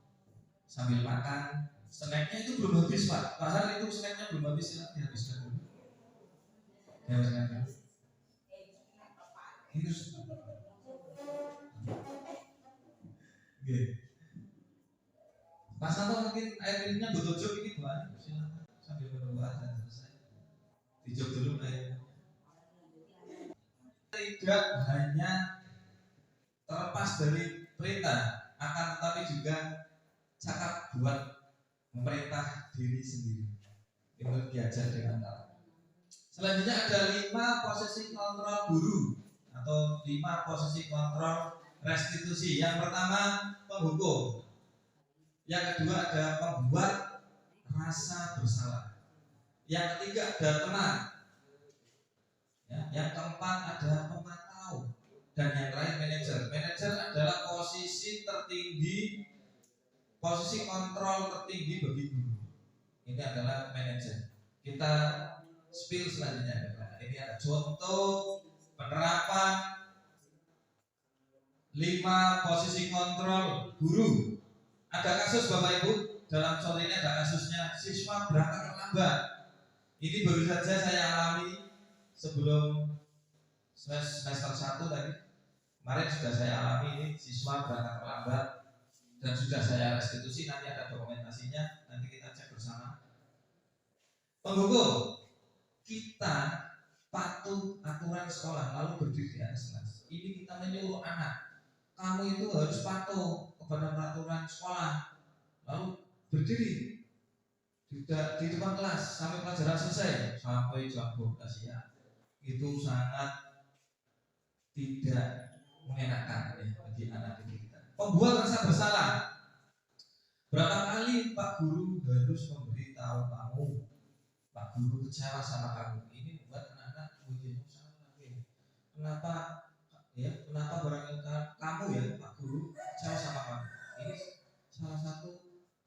sambil makan. Snacknya itu belum habis, Pak. Padahal itu snacknya belum habis, silahkan dihabiskan dulu. Ya, silakan. Itu nggih. Mas Santo mungkin air minumnya butuh jok ini buat silakan sambil menunggu azan selesai. Dijok dulu airnya. Tidak hanya terlepas dari perintah, akan tetapi juga cakap buat memerintah diri sendiri. Itu diajar dengan cara. Selanjutnya ada 5 posisi kontrol guru atau 5 posisi kontrol restitusi. Yang pertama penghukum, yang kedua ada pembuat rasa bersalah, yang ketiga ada teman, ya, yang keempat ada pemantau, dan yang terakhir manajer. Manajer adalah posisi tertinggi, posisi kontrol tertinggi bagi guru. Ini adalah manajer. Kita spill selanjutnya. Ini ada contoh penerapan 5 posisi kontrol guru. Ada kasus Bapak Ibu, dalam contoh ini ada kasusnya siswa berangkat terlambat. Ini baru saja saya alami sebelum semester 1 tadi. Kemarin sudah saya alami ini siswa berangkat terlambat dan sudah saya restitusi, nanti ada dokumentasinya, nanti kita cek bersama. Penghukum, kita patuh aturan sekolah lalu berdiri di atas kelas. Ini kita menyuruh anak, kamu itu harus patuh kepada peraturan sekolah, lalu berdiri di depan kelas sampai pelajaran selesai, sampai jam 12 ya. Itu sangat tidak mengenakan ya, bagi anak didik kita. Pembuat rasa bersalah, berapa kali Pak Guru harus memberitahu kamu, Pak Guru kecewa sama kamu. Ini membuat anak-anak begini salah lagi. Kenapa barangkali kamu ya Pak Guru kecewa sama kamu. Ini salah satu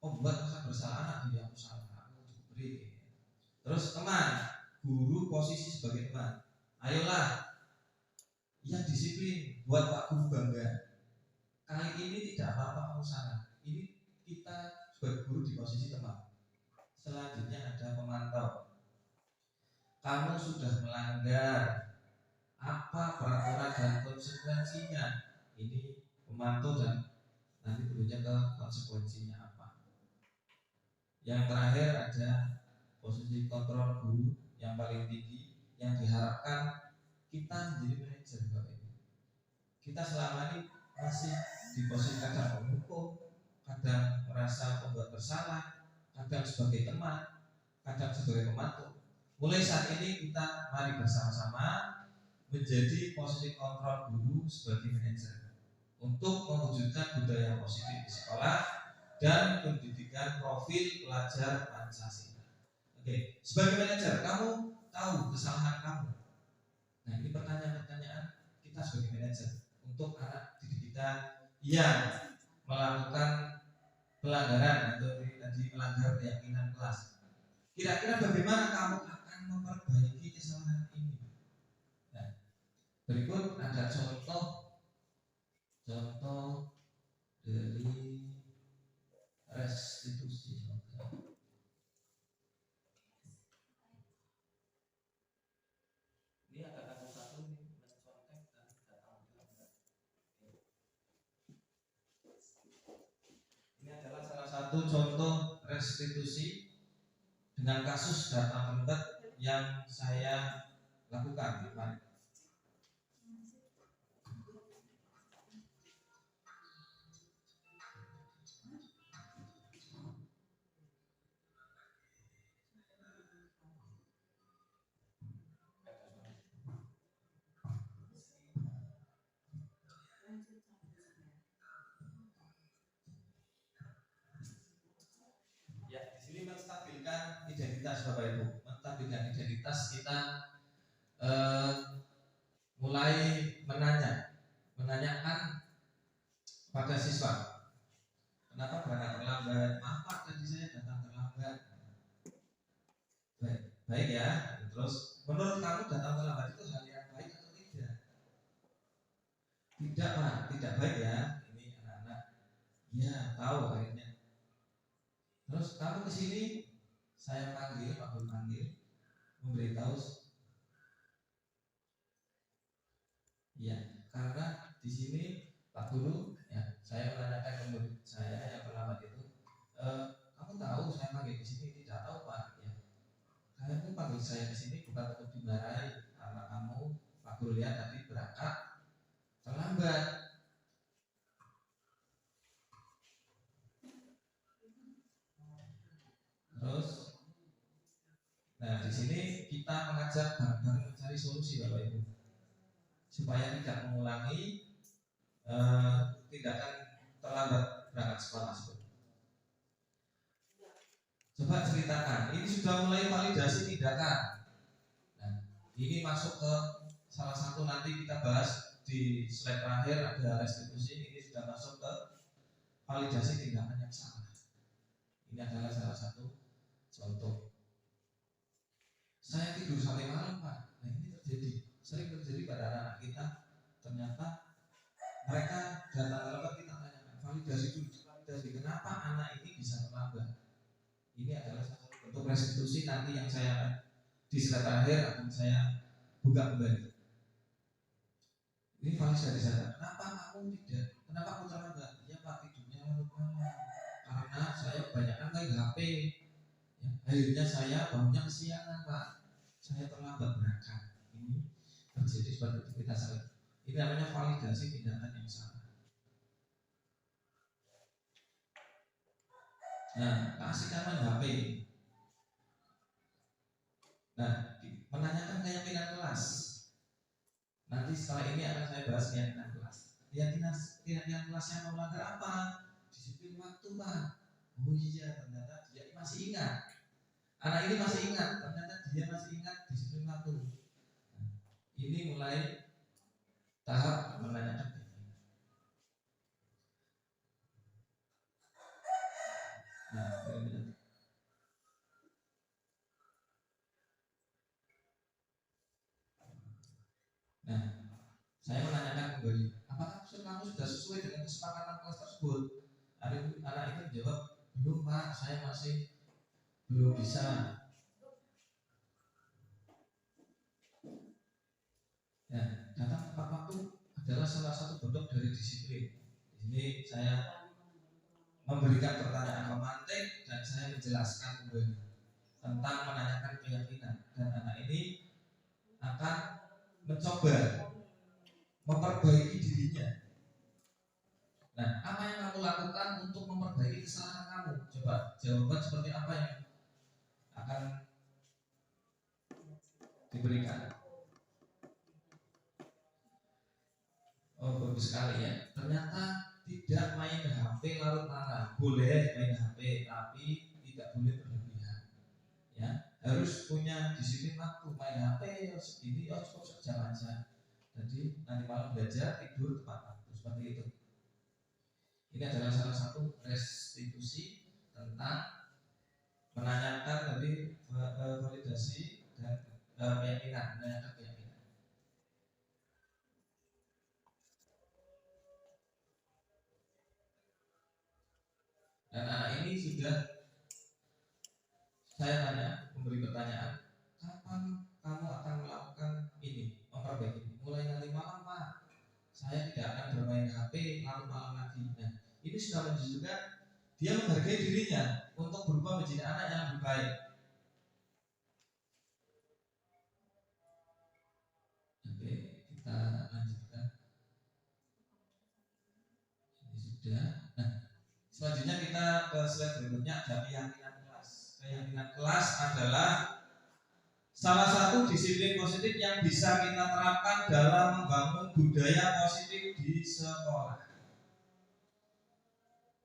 pembuat rasa bersalah anak. Dia aku salah, aku diberi. Terus teman, guru posisi sebagai teman. Ayolah, yang disiplin buat Pak Guru bangga. Kali ini tidak apa-apa kamu salah. Ini kita sebagai guru di posisi teman. Selanjutnya ada pemantau. Kamu sudah melanggar apa peraturan dan konsekuensinya. Ini pemantau dan nanti berujung ke konsekuensinya apa. Yang terakhir ada posisi kontrol guru yang paling tinggi, yang diharapkan kita menjadi manajer Bapak Ibu. Kita selama ini masih di posisi kadang menghukum, kadang merasa pembuat bersalah, kadang sebagai teman, kadang sebagai pemantau. Mulai saat ini kita mari bersama-sama menjadi posisi kontrol guru sebagai manajer untuk mewujudkan budaya positif di sekolah dan pendidikan profil pelajar Pancasila. Oke, sebagai manajer kamu tahu kesalahan kamu. Nah, ini pertanyaan-pertanyaan kita sebagai manajer untuk anak didik kita yang melakukan pelanggaran atau tadi melanggar keyakinan kelas. Kira-kira bagaimana kamu akan memperbaiki kesalahan ini? Nah, berikut ada contoh dari restitusi. Ini ada kasus satu nih, mencontek dan datang terlambat. Ini adalah salah satu contoh restitusi dengan kasus datang terlambat yang saya lakukan kemarin. Ya, di sini menstabilkan identitas Bapak Ibu. Menstabilkan identitas kita mulai menanyakan pada siswa, kenapa berangkat terlambat? Maaf Pak, tadi saya datang terlambat. Baik ya. Terus menurut kamu datang terlambat itu hal yang baik atau tidak? Tidak Pak, tidak baik ya. Ini anak-anak ya tahu akhirnya. Terus kamu kesini, saya panggil, Pak Guru panggil, memberitahu. Ya, karena di sini Pak Guru, ya, saya menanyakan ke murid saya yang terlambat itu, kamu tahu saya panggil di sini? Tidak tahu Pak. Ya, kamu panggil saya di sini bukan untuk dimarahi, karena kamu Pak Guru lihat tadi berangkat terlambat. Terus, nah di sini kita mengajak bareng-bareng mencari solusi Bapak Ibu, supaya tidak mengulangi tindakan terlambat berangkat sekolah tersebut. Coba ceritakan, ini sudah mulai validasi tindakan. Nah, ini masuk ke salah satu nanti kita bahas di slide terakhir ada restitusi. Ini sudah masuk ke validasi tindakan yang salah. Ini adalah salah satu contoh. Saya tidur sampai malam Pak. Nah ini sering terjadi pada anak-anak kita. Ternyata mereka datang terlambat, kita tanyakan validasi dulu. Validasi kenapa anak ini bisa terlambat. Ini adalah satu bentuk restitusi nanti yang saya di slide terakhir akan saya buka kembali. Ini validasi saya. Kenapa kamu terlambat? Ya Pak, tidurnya larut malam. Karena saya kebanyakan main HP. Ya, akhirnya saya bangunnya kesiangan Pak. Saya terlambat berangkat. Ini terjadi seperti itu kita salah. Ini namanya validasi tindakan yang salah. Nah, kasihkan main HP. Nah, menanyakan keyakinan kelas. Nanti setelah ini akan saya bahas keyakinan kelas. Keyakinan kelasnya melanggar apa? Disiplin waktu Pak. Oh iya, ternyata dia masih ingat. Anak ini masih ingat, ternyata dia masih ingat disiplin waktu. Nah, ini mulai tahap menanyakan. Nah, saya menanyakan kembali, apakah kamu sudah sesuai dengan kesepakatan kelas tersebut? Anak itu menjawab, belum Pak, saya masih belum bisa. Ya, datang tepat waktu adalah salah satu bentuk dari disiplin. Di sini saya memberikan pertanyaan pemantik dan saya menjelaskan kembali tentang menanyakan keyakinan, dan anak ini akan mencoba memperbaiki dirinya. Nah, apa yang kamu lakukan untuk memperbaiki kesalahan kamu? Coba jawaban seperti apa yang akan diberikan? Oh, bagus sekali ya. Ternyata tidak main HP larut malam. Boleh main HP, tapi tidak boleh berlebihan. Ya, harus punya disiplin waktu. Main HP segini, cukup sejam aja. Jadi nanti malam belajar, tidur tepat waktu, seperti itu. Ini adalah salah satu restitusi tentang menanyakan lebih validasi dan keyakinan, menanyakan keyakinan. Dan anak ini sudah saya tanya, memberi pertanyaan, kapan kamu akan melakukan ini, memperbaiki? Mulai nanti malam Pak, saya tidak akan bermain HP lalu malam lagi. Nah, ini sudah menunjukkan dia menghargai dirinya untuk berubah menjadi anak yang lebih baik. Oke, kita lanjutkan. Ini sudah. Nah, selanjutnya kita ke slide berikutnya, ada keyakinan kelas. Keyakinan kelas adalah salah satu disiplin positif yang bisa kita terapkan dalam membangun budaya positif di sekolah.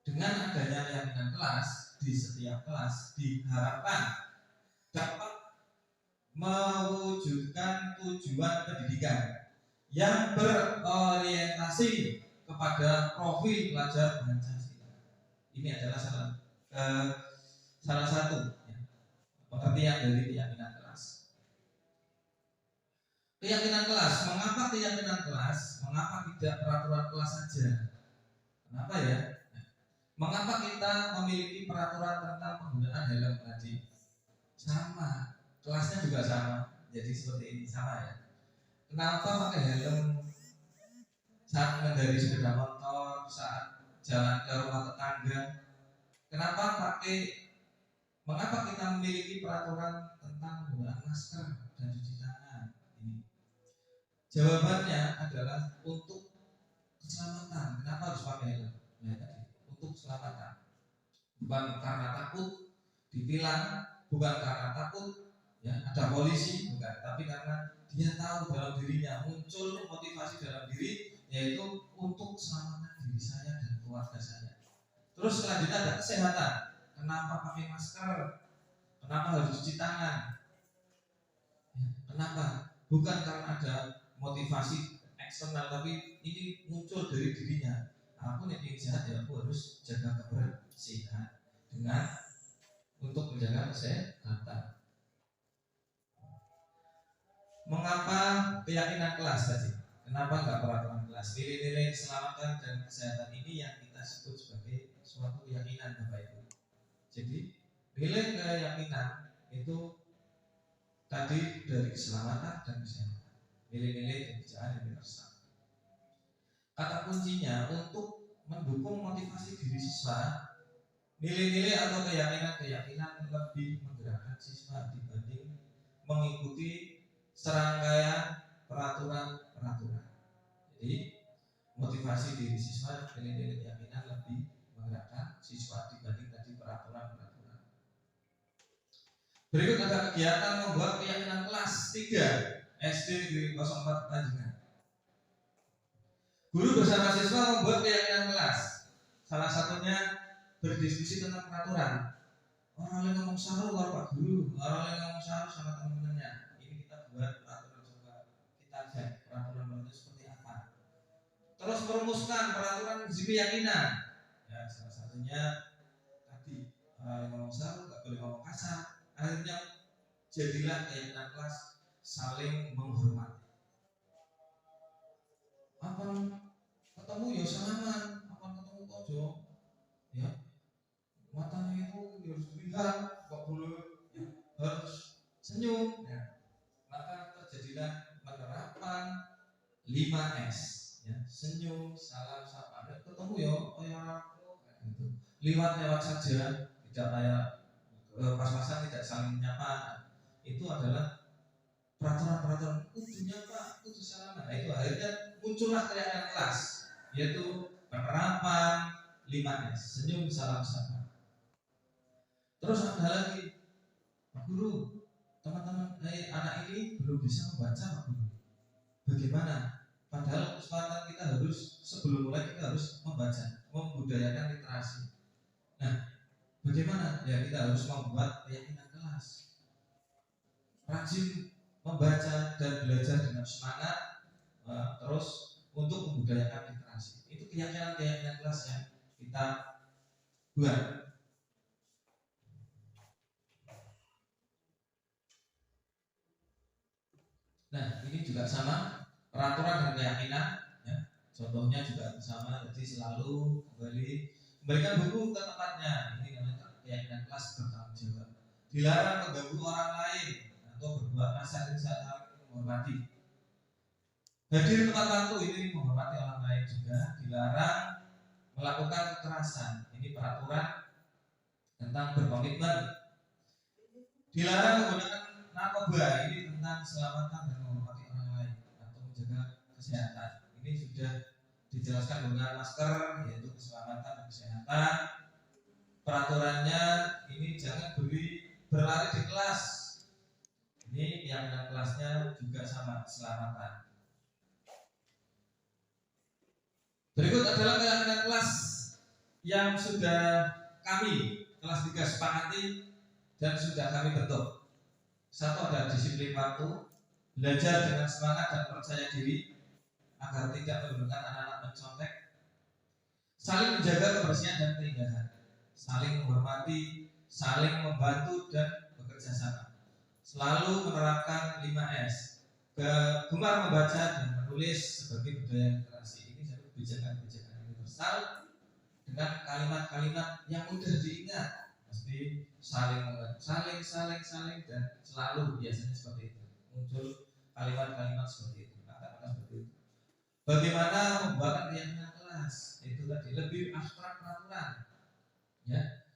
Dengan adanya keyakinan kelas di setiap kelas diharapkan dapat mewujudkan tujuan pendidikan yang berorientasi kepada profil pelajar Pancasila. Ini adalah salah satu ya, pengertian dari keyakinan kelas. Keyakinan kelas, mengapa keyakinan kelas? Mengapa tidak peraturan kelas saja? Kenapa ya? Mengapa kita memiliki peraturan tentang penggunaan helm tadi? Sama, kelasnya juga sama. Jadi seperti ini, sama ya. Kenapa pakai helm saat mengendari sepeda motor, saat jalan ke rumah tetangga. Mengapa kita memiliki peraturan tentang penggunaan masker dan cuci tangan ini? Jawabannya adalah untuk keselamatan. Kenapa harus pakai helm? Ya tadi, untuk keselamatan. Bukan karena takut ditilang, bukan karena takut ya ada polisi, bukan, tapi karena dia tahu dalam dirinya muncul motivasi dalam diri, yaitu untuk keselamatan diri saya dan keluarga saya. Terus selanjutnya ada kesehatan. Kenapa pakai masker? Kenapa harus cuci tangan? Ya, kenapa? Bukan karena ada motivasi eksternal, tapi ini muncul dari dirinya. Aku nih ingin sehat, ya aku harus jaga kebersihan dengan untuk menjaga kesehatan. Mengapa keyakinan kelas tadi? Kenapa enggak peraturan kelas? Nilai-nilai keselamatan dan kesehatan ini yang kita sebut sebagai suatu keyakinan, Bapak Ibu. Jadi nilai keyakinan itu tadi dari keselamatan dan kesehatan. Nilai-nilai kebijakan universal. Kata kuncinya untuk mendukung motivasi diri siswa, nilai-nilai atau keyakinan lebih menggerakkan siswa dibanding mengikuti serangkaian peraturan-peraturan. Jadi motivasi diri siswa, nilai-nilai keyakinan lebih menggerakkan siswa dibanding tadi peraturan-peraturan. Berikut ada kegiatan membuat keyakinan kelas 3 SD Negeri 04 Tanjungan. Guru bersama siswa membuat keyakinan kelas. Salah satunya berdiskusi tentang peraturan. Orang yang ngomong saru kalau Pak Guru, orang yang ngomong saru sama teman-temannya. Ini kita buat peraturan, coba kita cek peraturan itu seperti apa. Terus merumuskan peraturan keyakinan. Ya, salah satunya tadi orang yang ngomong saru nggak boleh ngomong kasar. Akhirnya jadilah keyakinan kelas saling menghormati. Apa ketemu ya salaman, apa ketemu kojo, ya matanya itu harus dilihat, kok boleh ya, harus senyum. Ya. Maka terjadilah penerapan 5S, ya, senyum, salam, sapa. Ketemu ya, oh ya aku, gitu. Lewat saja, tidak kayak pas-pasan, tidak saling menyapa. Itu adalah peraturan-peraturan kudunya Pak, kudu salaman. Nah, itu akhirnya muncullah keyakinan kelas, yaitu penerapan 5S, senyum, salam, sapa. Terus ada lagi, Pak Guru, teman-teman anak ini belum bisa membaca Pak Guru. Bagaimana? Padahal kesempatan kita harus sebelum mulai kita harus membaca, membudayakan literasi. Nah, bagaimana? Ya kita harus membuat keyakinan kelas. Rajin membaca dan belajar dengan semangat, terus untuk membudayakan literasi. Itu keyakinan kelas yang kita buat. Nah, ini juga sama, peraturan dan keyakinan, ya. Contohnya juga sama, jadi selalu kembalikan buku ke tempatnya. Ini namanya keyakinan kelas bertanggung jawab. Dilarang mengganggu orang lain atau berbuat kasar saat menghormati. Hadir tepat waktu, ini menghormati orang lain juga. Dilarang melakukan kekerasan. Ini peraturan tentang berkomitmen. Dilarang menggunakan narkoba. Ini tentang keselamatan dan menghormati orang lain atau menjaga kesehatan. Ini sudah dijelaskan dengan masker, yaitu keselamatan dan kesehatan. Peraturannya ini jangan berlari di kelas. Ini keyakinan kelasnya juga sama, keselamatan. Berikut adalah keyakinan kelas yang sudah kami kelas 3 sepakati dan sudah kami bentuk. Satu, ada disiplin waktu, belajar dengan semangat dan percaya diri agar tidak menimbulkan anak-anak mencontek, saling menjaga kebersihan dan keindahan, saling menghormati, saling membantu dan bekerja sama, selalu menerapkan 5S, gemar membaca dan menulis sebagai budaya literasi. Ini satu kebijakan-kebijakan universal dengan kalimat-kalimat yang mudah diingat. Pasti saling dan selalu biasanya seperti itu muncul kalimat-kalimat seperti itu, kata-kata seperti itu. Bagaimana membuat keyakinan kelas, itu tadi lebih abstrak peraturan, ya.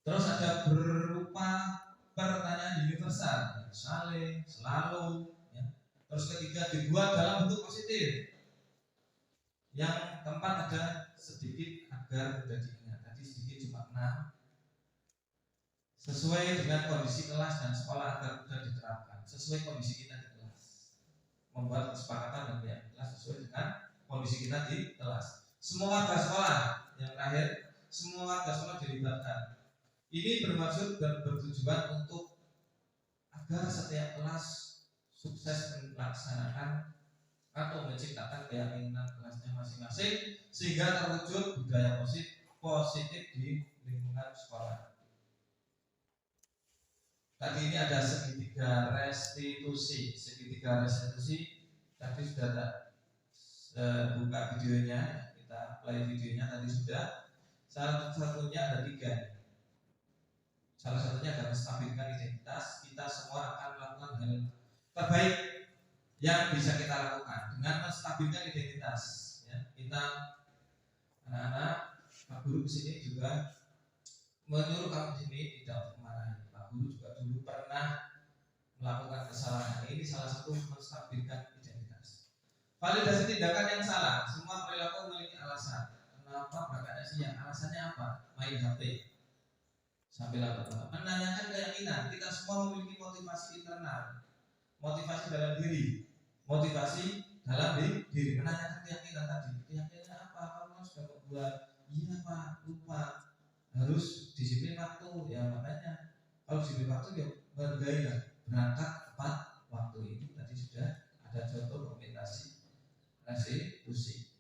Terus ada berupa pertanyaan universal, saling, selalu, ya. Terus ketiga dibuat dalam bentuk positif. Yang keempat ada sedikit agar mudah diingat. Tadi sedikit cuma 6. Sesuai dengan kondisi kelas dan sekolah agar mudah diterapkan. Sesuai kondisi kita di kelas. Membuat kesepakatan dan pihak kelas sesuai dengan kondisi kita di kelas. Semua warga sekolah, yang terakhir, semua warga sekolah dilibatkan. Ini bermaksud dan bertujuan untuk agar setiap kelas sukses melaksanakan atau menciptakan keyakinan kelasnya masing-masing sehingga terwujud budaya positif di lingkungan sekolah. Tadi ini ada segitiga restitusi. Segitiga restitusi tadi sudah tak buka videonya, kita play videonya tadi sudah. Salah satunya ada 3. Salah satunya adalah menstabilkan identitas. Kita semua akan melakukan hal terbaik yang bisa kita lakukan dengan menstabilkan identitas. Ya, kita anak-anak, Pak Guru kesini juga menyuruh kamu sini tidak untuk memarahi. Pak Guru juga dulu pernah melakukan kesalahan. Ini salah satu menstabilkan identitas. Validasi tindakan yang salah. Semua perilaku memiliki alasan. Kenapa berangkatnya siang? Alasannya apa? Main HP. Sambil apa? Menanyakan keyakinan. Kita semua memiliki motivasi internal, motivasi dalam diri, motivasi dalam diri. Menanyakan keyakinan tadi. Keyakinan apa? Kamu sudah membuat? Iya Pak, lupa. Harus disiplin waktu. Ya makanya kalau disiplin waktu ya bergaya berangkat tepat waktu. Ini tadi sudah ada contoh dokumentasi restitusi.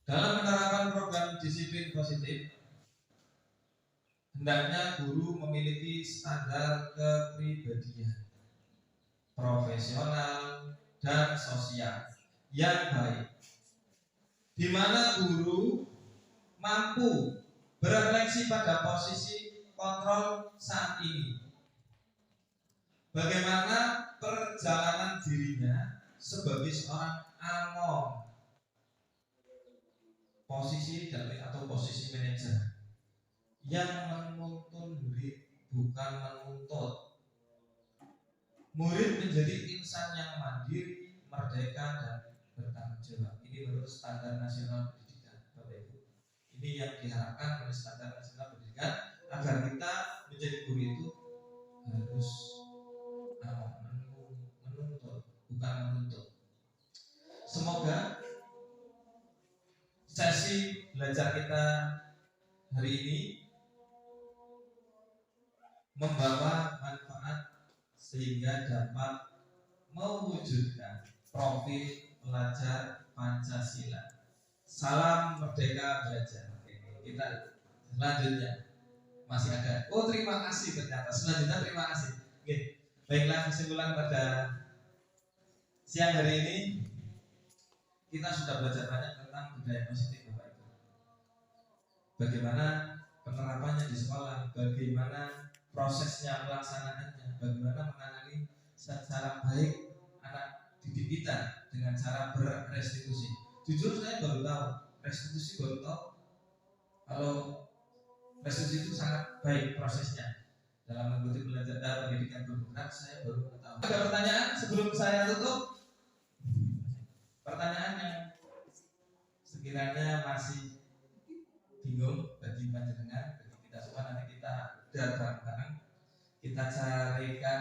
Dalam penerapan program disiplin positif, hendaknya guru memiliki standar kepribadian, profesional dan sosial yang baik, di mana guru mampu berefleksi pada posisi kontrol saat ini. Bagaimana perjalanan dirinya sebagai seorang anom, posisi atau posisi manajer yang menuntun murid, bukan menuntut. Murid menjadi insan yang mandiri, merdeka dan bertanggung jawab. Ini menurut standar nasional pendidikan, Bapak Ibu. Ini yang diharapkan oleh standar nasional pendidikan agar kita menjadi guru itu harus menuntut, bukan menuntut. Semoga sesi belajar kita hari ini membawa manfaat sehingga dapat mewujudkan profil pelajar Pancasila. Salam merdeka belajar. Oke, kita selanjutnya masih ada. Oh terima kasih ternyata. Selanjutnya terima kasih. Oke, baiklah kesimpulan pada siang hari ini kita sudah belajar banyak tentang budaya positif Bapak Ibu. Bagaimana penerapannya di sekolah, bagaimana prosesnya pelaksanaannya, bagaimana menangani secara baik anak didik kita dengan cara berrestitusi. Jujur saya baru tahu, restitusi baru tahu kalau restitusi itu sangat baik prosesnya dalam mengikuti pelajaran pendidikan berdemokrat. Saya baru tahu. Ada pertanyaan sebelum saya tutup? Pertanyaan yang sekiranya masih bingung bagi panjenengan, bagi kita semua, nanti kita bareng-bareng kita carikan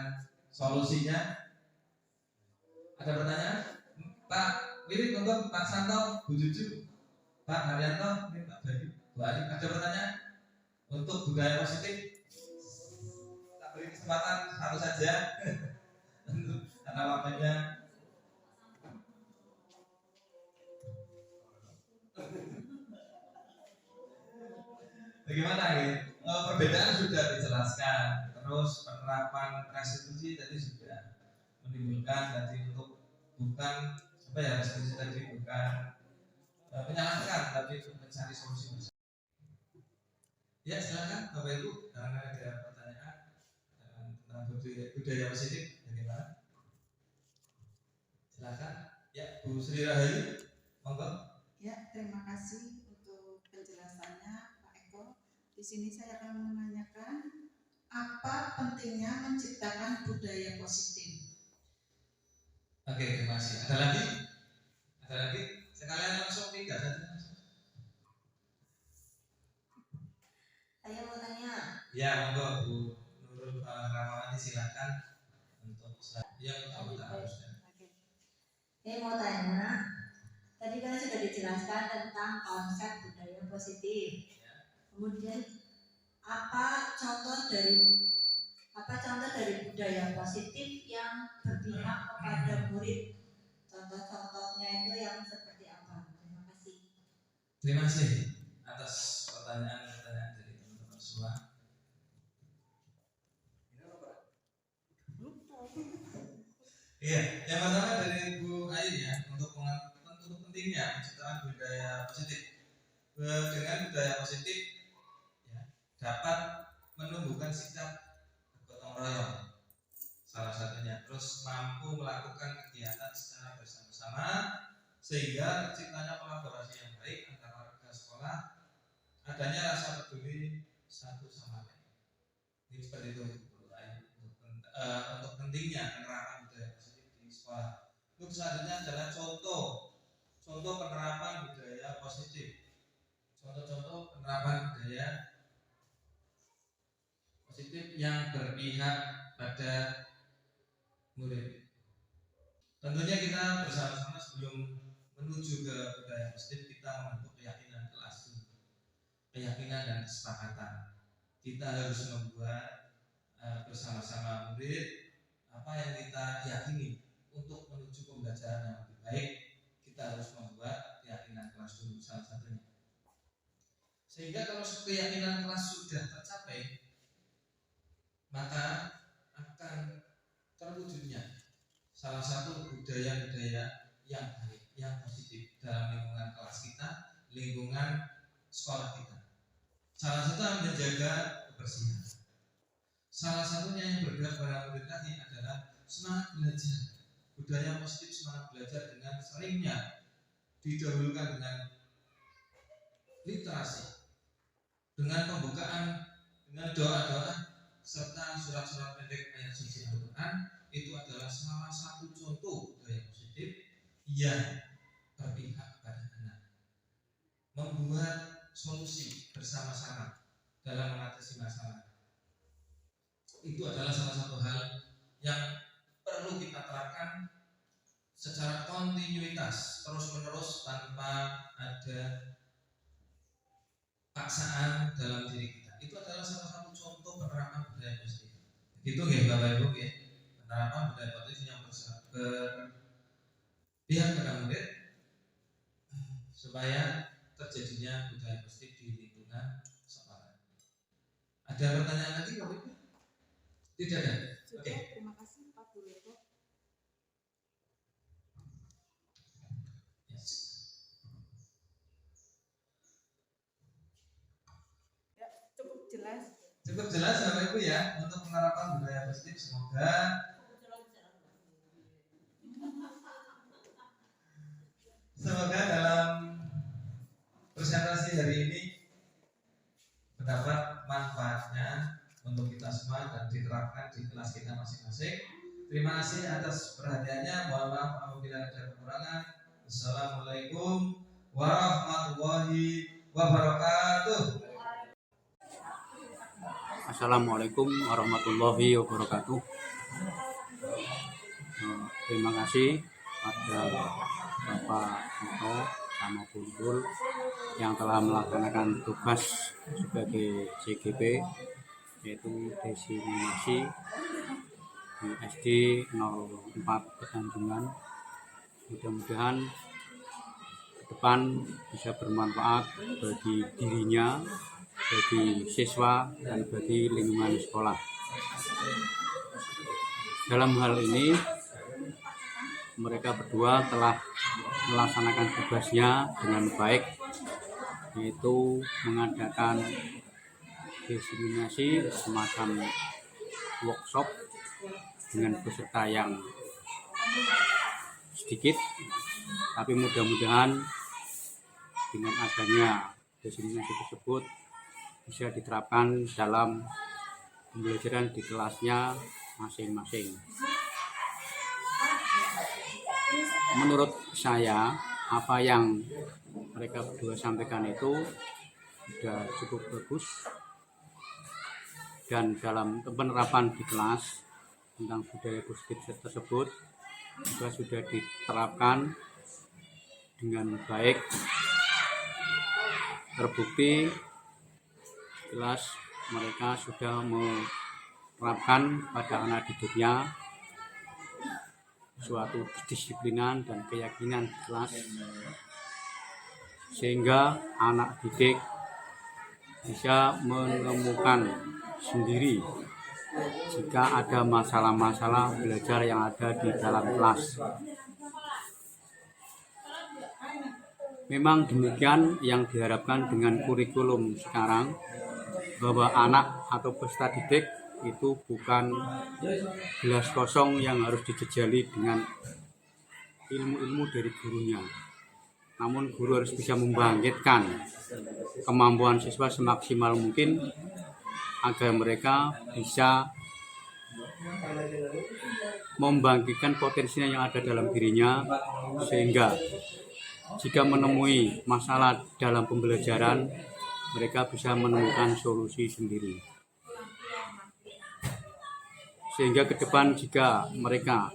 solusinya. Ada pertanyaan? Pak Wirid, monggo. Pak Santo, Bu Juju, Pak Haryanto, ini Pak Bayu, Bu Ali. Ada pertanyaan untuk budaya positif? Tak beri kesempatan satu saja untuk karena waktunya. Bagaimana ya? Perbedaan sudah dijelaskan, terus penerapan restitusi tadi sudah menimbulkan tadi untuk bukan apa ya, restitusi tadi bukan menyalahkan tapi untuk mencari solusi bersama. Ya silakan Bapak Ibu, karena ada pertanyaan tentang budaya positif bagaimana? Silakan. Ya, Bu Sri Rahayu, monggo. Ya, terima kasih untuk penjelasannya Pak Eko. Di sini saya akan menanyakan apa pentingnya menciptakan budaya positif. Oke, terima kasih. Ada lagi? Ada lagi? Sekalian langsung 3 saja. Saya mau tanya. Ya, monggo Bu Nurul Rahmawati, silakan untuk yang utama harusnya. Saya mau tanya. Tadi kan sudah dijelaskan tentang konsep budaya positif. Kemudian apa contoh dari budaya positif yang berpihak kepada murid? Contoh-contohnya itu yang seperti apa? Terima kasih. Terima kasih atas pertanyaan dari teman-teman semua. Iya, yang pertama dari Bu Ayu ya, untuk pentingnya menciptakan budaya positif. Dengan budaya positif ya, dapat menumbuhkan sikap gotong royong salah satunya, terus mampu melakukan kegiatan secara bersama-sama sehingga terciptanya kolaborasi yang baik antara warga sekolah, adanya rasa peduli satu sama lain. Ini seperti itu Bu Ayu, untuk pentingnya penerapan budaya positif di sekolah. Untuk selanjutnya adalah contoh penerapan budaya positif. Contoh-contoh penerapan budaya positif yang berpihak pada murid. Tentunya kita bersama-sama sebelum menuju ke budaya positif, kita membentuk keyakinan kelas dulu. Keyakinan dan kesepakatan. Kita harus membuat bersama-sama murid apa yang kita yakini untuk menuju pembelajaran yang lebih baik. Kita harus membuat keyakinan kelas dulu salah satunya. Sehingga kalau keyakinan kelas sudah tercapai, maka akan terwujudnya salah satu budaya-budaya yang baik, yang positif dalam lingkungan kelas kita, lingkungan sekolah kita. Salah satu menjaga kebersihan. Salah satunya yang bergerak pada murid tadi adalah semangat belajar. Budaya positif semangat belajar dengan seringnya didahulukan dengan literasi, dengan pembukaan, dengan doa-doa serta surat-surat pendek ayat suci Al-Quran. Itu adalah salah satu contoh budaya positif yang berpihak pada anak, membuat solusi bersama-sama dalam mengatasi masalah. Itu adalah salah satu hal yang perlu kita terapkan secara kontinuitas, terus-menerus, tanpa ada paksaan dalam diri kita. Itu adalah salah satu contoh penerapan budaya positif. Begitu ya Bapak Ibu ya, penerapan budaya positif yang berpihak pada murid supaya terjadinya budaya positif di lingkungan sekolah. Ada pertanyaan lagi Bapak Ibu? Tidak ada. Oke. Terima kasih Pak Duleto. Ya, cukup jelas. Cukup jelas Bapak Ibu ya untuk penerapan budaya positif. Semoga dalam presentasi hari ini mendapat manfaatnya untuk kita semua dan diterapkan di kelas kita masing-masing. Terima kasih atas perhatiannya. Mohon maaf apabila ada kekurangan. Assalamualaikum warahmatullahi wabarakatuh. Assalamualaikum warahmatullahi wabarakatuh. Terima kasih pada Bapak Eko sama Bu Nurul yang telah melaksanakan tugas sebagai CGP, yaitu diseminasi di SD 04 Petanjungan. Mudah-mudahan ke depan bisa bermanfaat bagi dirinya, bagi siswa, dan bagi lingkungan sekolah. Dalam hal ini, mereka berdua telah melaksanakan tugasnya dengan baik, yaitu mengadakan diseminasi semacam workshop dengan peserta yang sedikit, tapi mudah-mudahan dengan adanya diseminasi tersebut bisa diterapkan dalam pembelajaran di kelasnya masing-masing. Menurut saya, apa yang mereka berdua sampaikan itu sudah cukup bagus, dan dalam penerapan di kelas tentang budaya positif tersebut juga sudah diterapkan dengan baik, terbukti jelas mereka sudah menerapkan pada anak didiknya suatu kedisiplinan dan keyakinan di kelas, sehingga anak didik bisa menemukan sendiri jika ada masalah-masalah belajar yang ada di dalam kelas. Memang demikian yang diharapkan dengan kurikulum sekarang, bahwa anak atau peserta didik itu bukan gelas kosong yang harus dijejali dengan ilmu-ilmu dari gurunya, namun guru harus bisa membangkitkan kemampuan siswa semaksimal mungkin agar mereka bisa membangkitkan potensinya yang ada dalam dirinya, sehingga jika menemui masalah dalam pembelajaran mereka bisa menemukan solusi sendiri. Sehingga ke depan jika mereka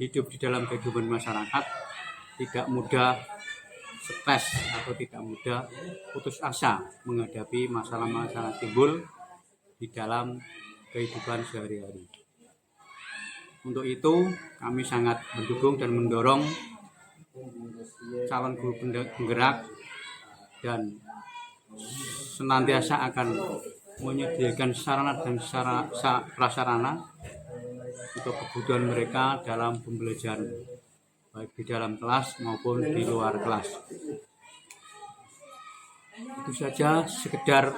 hidup di dalam kehidupan masyarakat tidak mudah stres atau tidak mudah putus asa menghadapi masalah-masalah timbul di dalam kehidupan sehari-hari. Untuk itu kami sangat mendukung dan mendorong calon guru penggerak dan senantiasa akan menyediakan sarana dan prasarana untuk kebutuhan mereka dalam pembelajaran, baik di dalam kelas maupun di luar kelas. Itu saja sekedar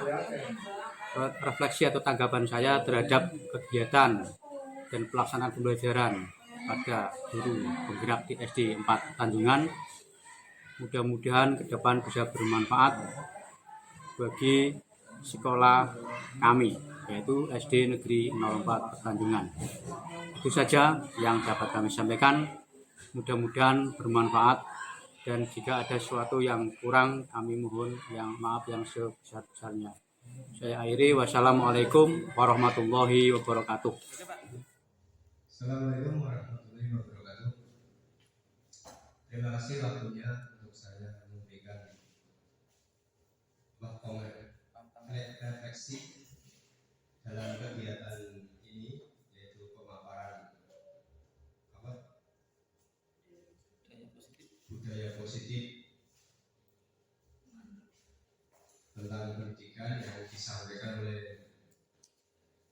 refleksi atau tanggapan saya terhadap kegiatan dan pelaksanaan pembelajaran pada guru penggerak di SD 4 Tanjungan. Mudah-mudahan ke depan bisa bermanfaat bagi sekolah kami, yaitu SD Negeri 04 Tanjungan. Itu saja yang dapat kami sampaikan. Mudah-mudahan bermanfaat, dan jika ada sesuatu yang kurang kami mohon yang maaf yang sebesar-besarnya. Saya akhiri. Wassalamualaikum warahmatullahi wabarakatuh. Assalamualaikum warahmatullahi wabarakatuh. Terima kasih waktunya untuk saya memberikan refleksi dalam kegiatan ini, yaitu pemaparan budaya positif tentang pendidikan yang disampaikan oleh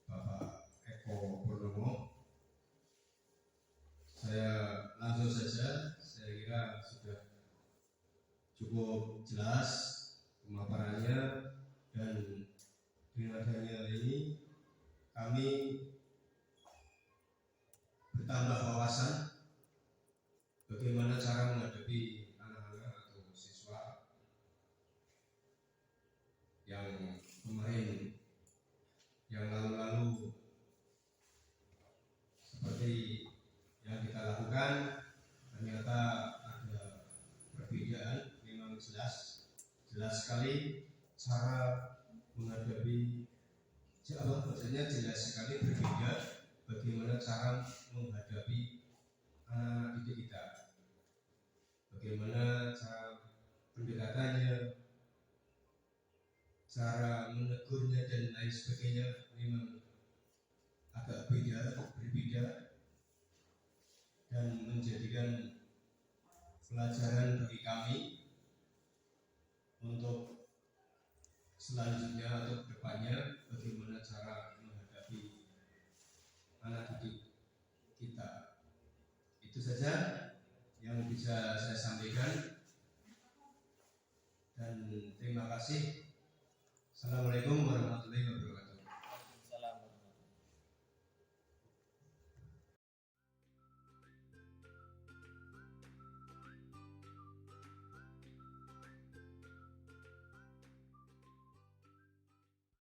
Bapak Eko Purnomo. Saya langsung saja, saya kira sudah cukup jelas pemaparannya, dan dengan adanya ini kami bertambah wawasan bagaimana cara menghadapi anak-anak atau siswa yang kemarin, yang lalu-lalu seperti yang kita lakukan ternyata ada perbedaan. Memang jelas sekali cara menghadapi, jelas sekali berbeda bagaimana cara menghadapi anak didik kita, bagaimana cara pendekatannya, cara menegurnya dan lain sebagainya. Memang agak berbeda, dan menjadikan pelajaran bagi kami untuk selanjutnya atau kedepannya bagaimana cara menghadapi anak didik kita. Itu saja yang bisa saya sampaikan, dan terima kasih. Assalamualaikum warahmatullahi wabarakatuh.